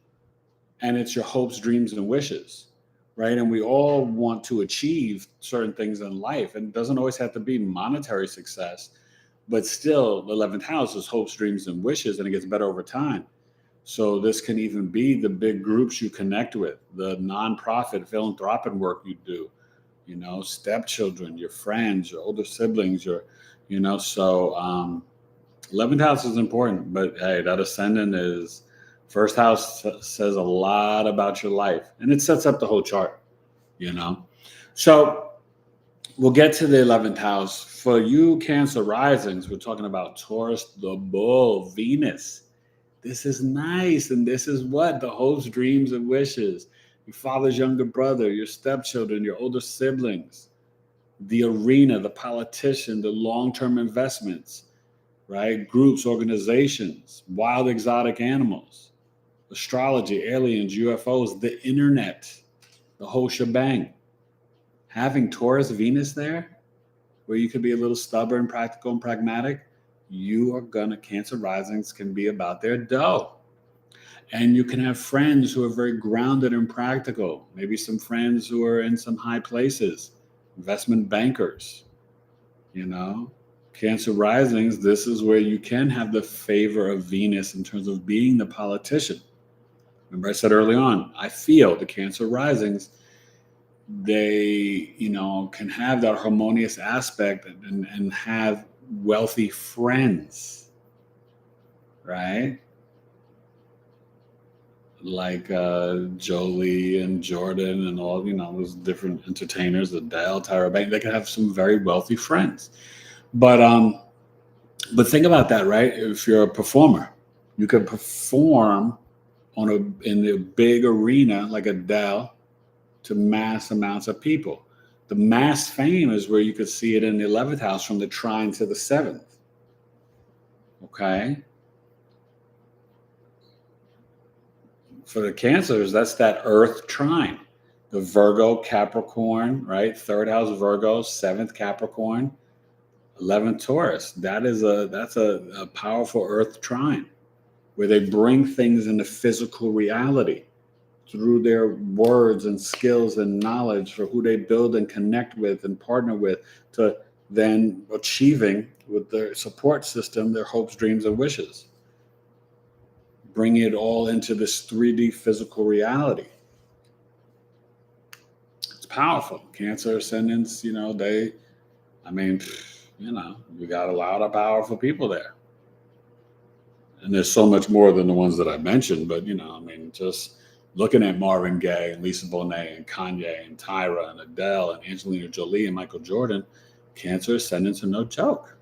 And it's your hopes, dreams, and wishes, right? And we all want to achieve certain things in life. And it doesn't always have to be monetary success, but still the 11th house is hopes, dreams, and wishes, and it gets better over time. So this can even be the big groups you connect with, the nonprofit philanthropic work you do, stepchildren, your friends, your older siblings, so 11th house is important, but hey, that ascendant is first house says a lot about your life, and it sets up the whole chart, So we'll get to the 11th house. For you Cancer risings, we're talking about Taurus, the bull, Venus. This is nice, and this is what? The hopes, dreams, and wishes. Your father's younger brother, your stepchildren, your older siblings, the arena, the politician, the long-term investments, right? Groups, organizations, wild exotic animals, astrology, aliens, UFOs, the internet, the whole shebang. Having Taurus, Venus there, where you could be a little stubborn, practical, and pragmatic, Cancer risings can be about their dough. And you can have friends who are very grounded and practical. Maybe some friends who are in some high places, investment bankers, Cancer risings, this is where you can have the favor of Venus in terms of being the politician. Remember I said early on, I feel the Cancer risings, they, can have that harmonious aspect and have wealthy friends, right? Like Jolie and Jordan and all, those different entertainers, Adele, Tyra, they can have some very wealthy friends. But think about that, right? If you're a performer, you can perform in a big arena like Adele to mass amounts of people. The mass fame is where you could see it in the 11th house from the trine to the 7th. Okay. For the Cancers, that's that Earth trine. The Virgo, Capricorn, right? Third house Virgo, 7th Capricorn, 11th Taurus. That's a powerful Earth trine where they bring things into physical reality through their words and skills and knowledge for who they build and connect with and partner with, to then achieving with their support system their hopes, dreams, and wishes. Bring it all into this 3D physical reality. It's powerful. Cancer ascendants, you got a lot of powerful people there. And there's so much more than the ones that I mentioned, but just looking at Marvin Gaye and Lisa Bonet and Kanye and Tyra and Adele and Angelina Jolie and Michael Jordan, Cancer ascendants are no joke.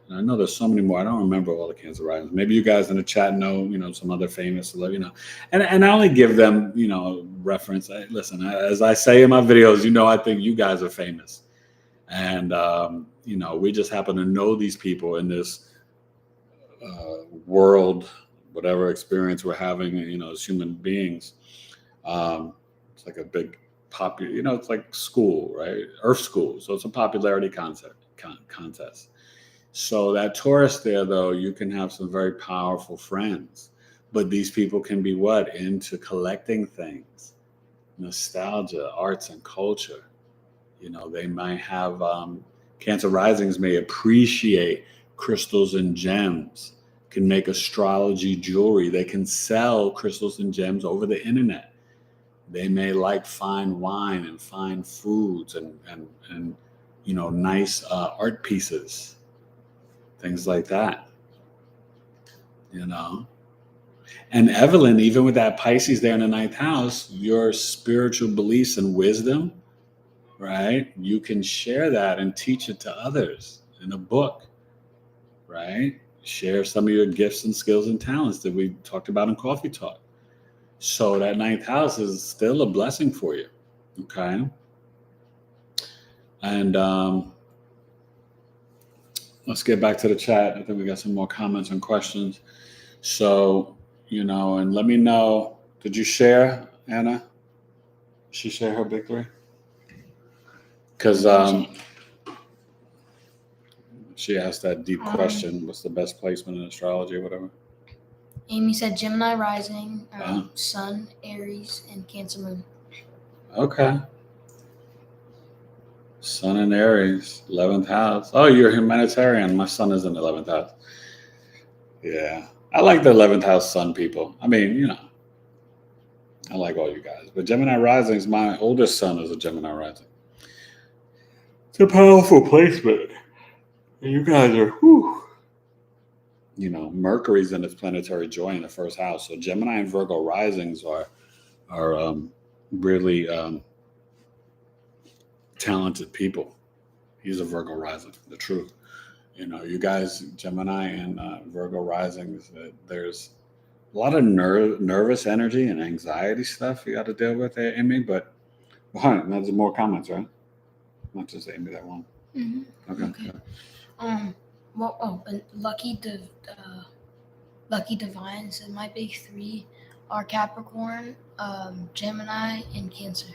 And I know there's so many more. I don't remember all the Cancer risings. Maybe you guys in the chat know, some other famous, and I only give them, reference. Listen, as I say in my videos, I think you guys are famous. And, we just happen to know these people in this world, whatever experience we're having, as human beings. It's like a big popular, it's like school, right? Earth school. So it's a popularity contest. So that Taurus there, though, you can have some very powerful friends, but these people can be into collecting things, nostalgia, arts and culture. They might have Cancer risings may appreciate crystals and gems, can make astrology jewelry. They can sell crystals and gems over the internet. They may like fine wine and fine foods and nice art pieces, things like that. And Evelyn, even with that Pisces there in the 9th house, your spiritual beliefs and wisdom, right? You can share that and teach it to others in a book, right? Share some of your gifts and skills and talents that we talked about in Coffee Talk. So that ninth house is still a blessing for you. Okay. And let's get back to the chat. I think we got some more comments and questions. So, and let me know. Did you share, Anna? Did she share her big three? Because she asked that deep question. What's the best placement in astrology or whatever? Amy said Gemini rising, Sun, Aries, and Cancer moon. Okay. Sun and Aries, 11th house. Oh, you're a humanitarian. My son is in the 11th house. Yeah. I like the 11th house sun people. I mean, I like all you guys. But Gemini rising is my oldest son is a Gemini rising. It's a powerful placement. And you guys are, Mercury's in its planetary joy in the first house. So Gemini and Virgo risings are really talented people. He's a Virgo rising, the truth. You guys, Gemini and Virgo risings, there's a lot of nervous energy and anxiety stuff you got to deal with there, Amy. But there's more comments, right? Not just Amy, that one. Mm-hmm. Okay. And Lucky Divine said my big three are Capricorn, Gemini, and Cancer.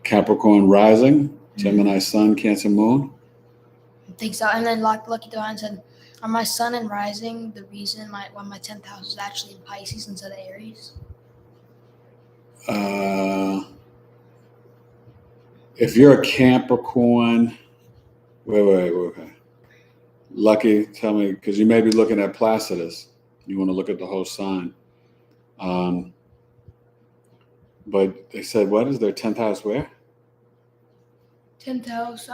Capricorn rising, Gemini sun, Cancer moon. I think so. And then Lucky Divine said, are my sun and rising the reason why my 10th house is actually in Pisces instead of Aries? If you're a Capricorn, wait. Lucky, tell me, because you may be looking at Placidus. You want to look at the whole sign. But they said, what is their 10th house where? 10th house,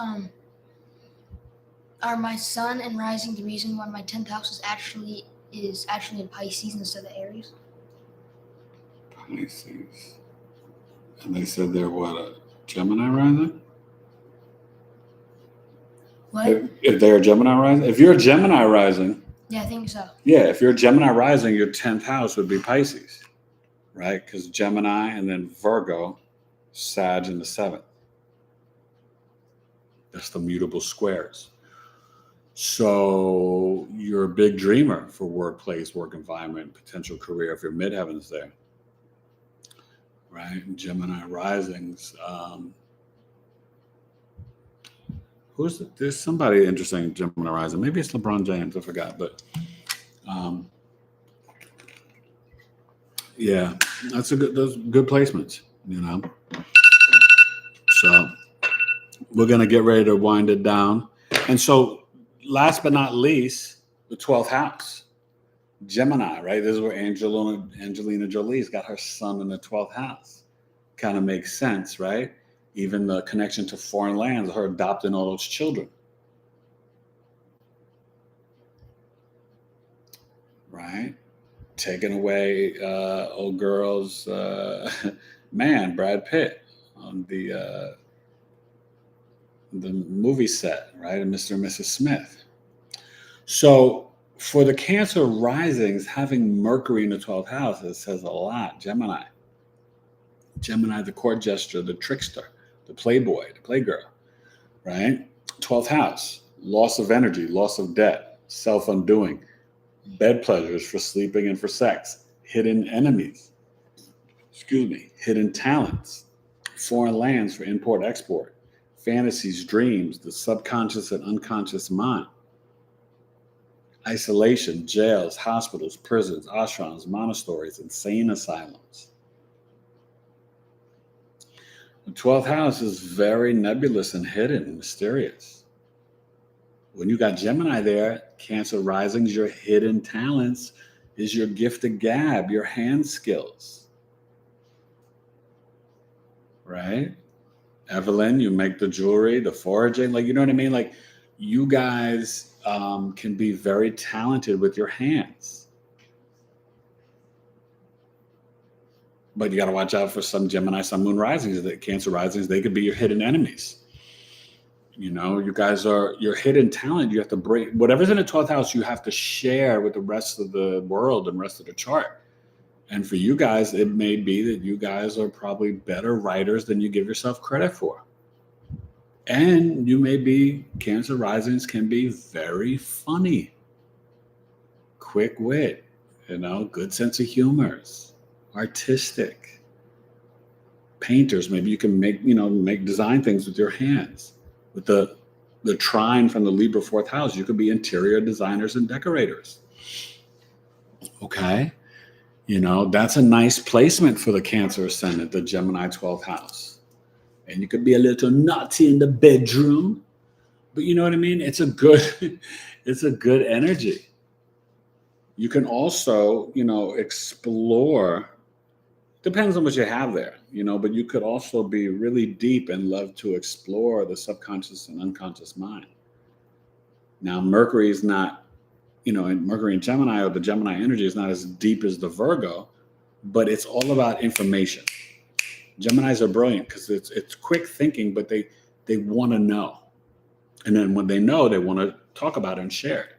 are my sun and rising the reason why my 10th house is actually in Pisces instead of Aries? Pisces. And they said they're what, a Gemini rising? What? If they're a Gemini rising? If you're a Gemini rising. Yeah, I think so. Yeah, if you're a Gemini rising, your 10th house would be Pisces, right? Because Gemini and then Virgo, Sag in the 7th. That's the mutable squares. So you're a big dreamer for workplace, work environment, potential career if your midheaven's there, right? And Gemini risings. There's somebody interesting in Gemini rising. Maybe it's LeBron James. I forgot, but yeah, those good placements, So we're gonna get ready to wind it down, and so. Last but not least, the 12th house, Gemini, right? This is where Angelina Jolie's got her sun in the 12th house. Kind of makes sense, right? Even the connection to foreign lands, her adopting all those children. Right? Taking away old girl's man, Brad Pitt, on the movie set, right? And Mr. and Mrs. Smith. So for the Cancer risings, having Mercury in the 12th house, it says a lot. Gemini, the court gesture, the trickster, the playboy, the playgirl, right? 12th house, loss of energy, loss of debt, self-undoing, bed pleasures for sleeping and for sex, hidden enemies, hidden talents, foreign lands for import-export, fantasies, dreams, the subconscious and unconscious mind, isolation, jails, hospitals, prisons, ashrams, monasteries, insane asylums. The 12th house is very nebulous and hidden and mysterious. When you got Gemini there, Cancer risings, your hidden talents is your gift of gab, your hand skills. Right? Evelyn, you make the jewelry, the foraging, like, you know what I mean? Like, you guys can be very talented with your hands. But you got to watch out for some Gemini, some moon risings, that Cancer risings, they could be your hidden enemies. You guys are your hidden talent. You have to break whatever's in the 12th house, you have to share with the rest of the world and rest of the chart. And for you guys, it may be that you guys are probably better writers than you give yourself credit for. And you may be, Cancer risings can be very funny, quick wit, good sense of humor, artistic. Painters, maybe you can make design things with your hands. With the trine from the Libra fourth house, you could be interior designers and decorators. Okay. That's a nice placement for the Cancer ascendant, the Gemini 12th house. And you could be a little naughty in the bedroom, but you know what I mean? It's a good energy. You can also, explore, depends on what you have there, but you could also be really deep and love to explore the subconscious and unconscious mind. Now, Mercury is not, and Mercury in Gemini, or the Gemini energy is not as deep as the Virgo, but it's all about information. Geminis are brilliant because it's quick thinking, but they want to know. And then when they know, they want to talk about it and share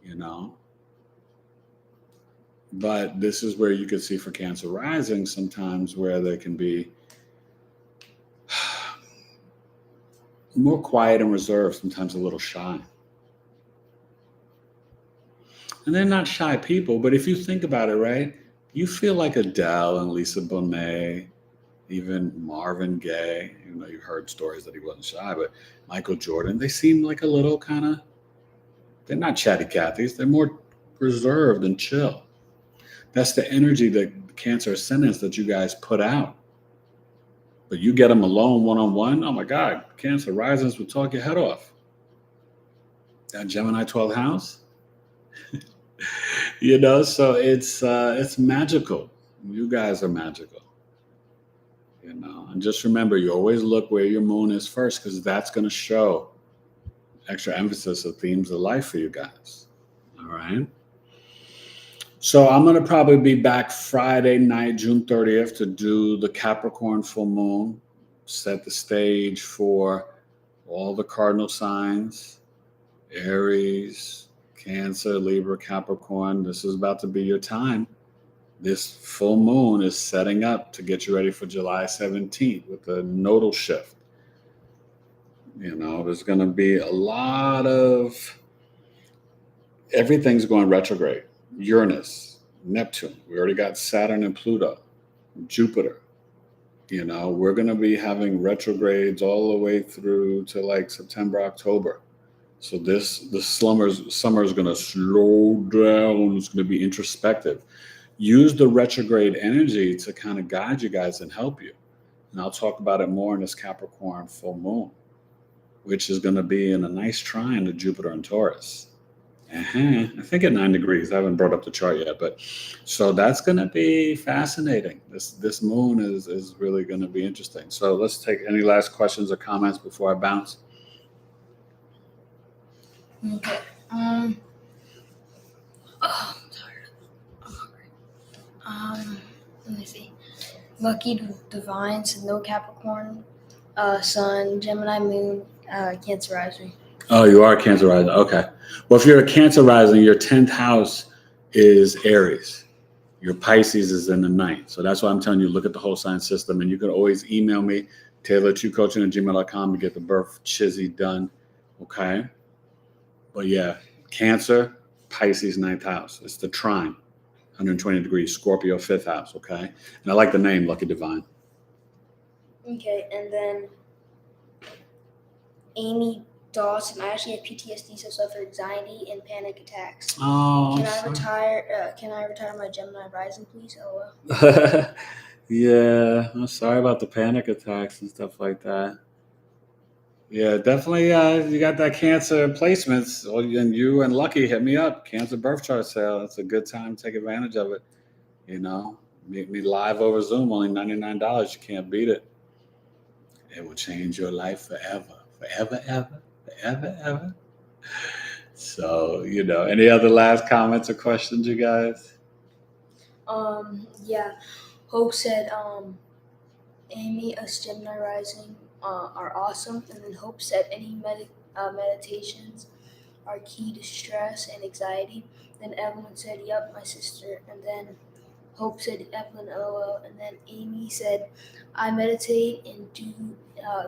it, But this is where you can see for Cancer rising sometimes where they can be more quiet and reserved, sometimes a little shy. And they're not shy people, but if you think about it, right, you feel like Adele and Lisa Bonet, even Marvin Gaye, you've heard stories that he wasn't shy, but Michael Jordan, they seem like a little kind of, they're not chatty Cathys, they're more reserved and chill. That's the energy that Cancer ascendants that you guys put out. But you get them alone, one-on-one, oh my God, Cancer risings will talk your head off. That Gemini 12th house, so it's magical. You guys are magical. And just remember, you always look where your moon is first, because that's going to show extra emphasis of themes of life for you guys. All right. So I'm going to probably be back Friday night, June 30th, to do the Capricorn full moon, set the stage for all the cardinal signs, Aries, Cancer, Libra, Capricorn. This is about to be your time. This full moon is setting up to get you ready for July 17th with a nodal shift. There's going to be a lot of, everything's going retrograde. Uranus, Neptune. We already got Saturn and Pluto, Jupiter. We're going to be having retrogrades all the way through to like September, October. So the summer is going to slow down. It's going to be introspective. Use the retrograde energy to kind of guide you guys and help you. And I'll talk about it more in this Capricorn full moon, which is going to be in a nice trine to Jupiter and Taurus. I think at 9 degrees. I haven't brought up the chart yet, but so that's going to be fascinating. This moon is really going to be interesting. So let's take any last questions or comments before I bounce. Okay. I'm tired. I'm hungry. Let me see. Lucky Divines, no Capricorn, Sun, Gemini Moon, Cancer rising. Oh, you are Cancer rising. Okay. Well, if you're a Cancer rising, your 10th house is Aries. Your Pisces is in the 9th. So that's why I'm telling you, look at the whole sign system. And you can always email me, taylor2coaching@gmail.com, to get the birth chizzy done. Okay. But yeah, Cancer, Pisces, 9th house. It's the trine, 120 degrees, Scorpio, 5th house. Okay. And I like the name, Lucky Divine. Okay. And then Amy Dawson, I actually have PTSD, so I suffer anxiety and panic attacks. Oh, Can I retire my Gemini rising, please? LOL. Yeah, I'm sorry about the panic attacks and stuff like that. Yeah, definitely. You got that Cancer placements, and you and Lucky hit me up. Cancer birth chart sale. It's a good time to take advantage of it. Meet me live over Zoom, only $99. You can't beat it. It will change your life forever, ever. So, any other last comments or questions, you guys? Yeah. Hope said, Amy, us Gemini rising are awesome. And then Hope said, any meditations are key to stress and anxiety. Then Evelyn said, yep, my sister. And then Hope said Evelyn LOL, and then Amy said, I meditate and do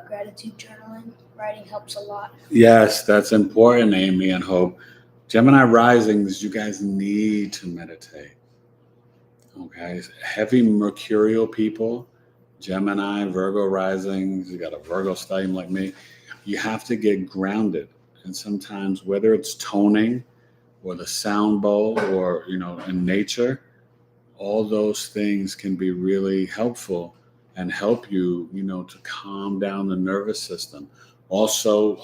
gratitude journaling. Writing helps a lot. Yes, that's important, Amy and Hope. Gemini risings, you guys need to meditate. Okay, heavy mercurial people, Gemini, Virgo risings, you got a Virgo stellium like me, you have to get grounded. And sometimes, whether it's toning or the sound bowl or, in nature, all those things can be really helpful and help you, to calm down the nervous system. Also,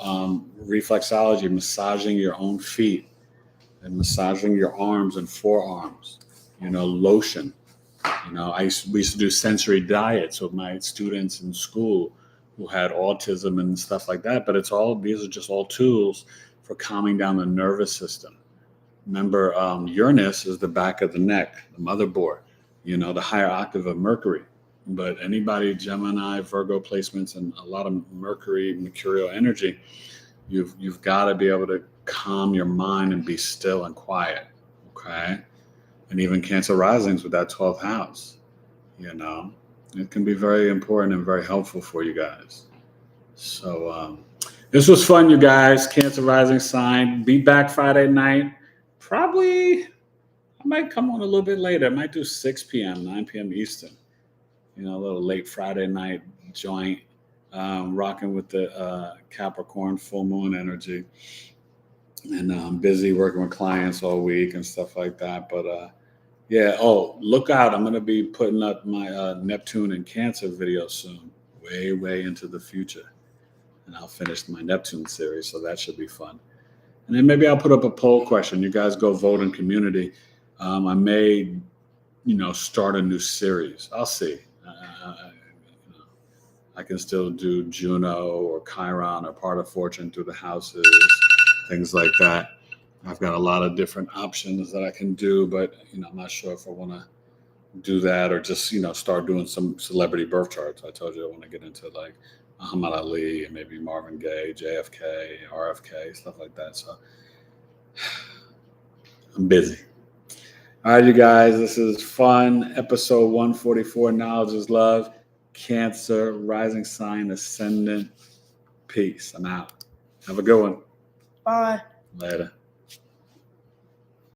reflexology, massaging your own feet and massaging your arms and forearms, lotion. We used to do sensory diets with my students in school who had autism and stuff like that. But these are just all tools for calming down the nervous system. Remember, Uranus is the back of the neck, the motherboard, the higher octave of Mercury. But anybody, Gemini, Virgo placements, and a lot of mercurial energy, you've got to be able to calm your mind and be still and quiet, okay? And even Cancer risings with that 12th house, it can be very important and very helpful for you guys. So this was fun, you guys. Cancer rising sign. Be back Friday night. Probably, I might come on a little bit later. I might do 6 p.m., 9 p.m. Eastern. A little late Friday night joint, rocking with the Capricorn full moon energy. And I'm busy working with clients all week and stuff like that. But yeah, look out. I'm going to be putting up my Neptune and Cancer video soon, way into the future. And I'll finish my Neptune series, so that should be fun. And then maybe I'll put up a poll question. You guys go vote in community. I may, start a new series. I'll see. I can still do Juno or Chiron or Part of Fortune through the houses, things like that. I've got a lot of different options that I can do, but I'm not sure if I want to do that or just start doing some celebrity birth charts. I told you I want to get into like Muhammad Ali and maybe Marvin Gaye, JFK, RFK, stuff like that. So I'm busy. All right, you guys, this is fun. Episode 144, Knowledge is Love. Cancer, rising sign, ascendant. Peace. I'm out. Have a good one. Bye. Later.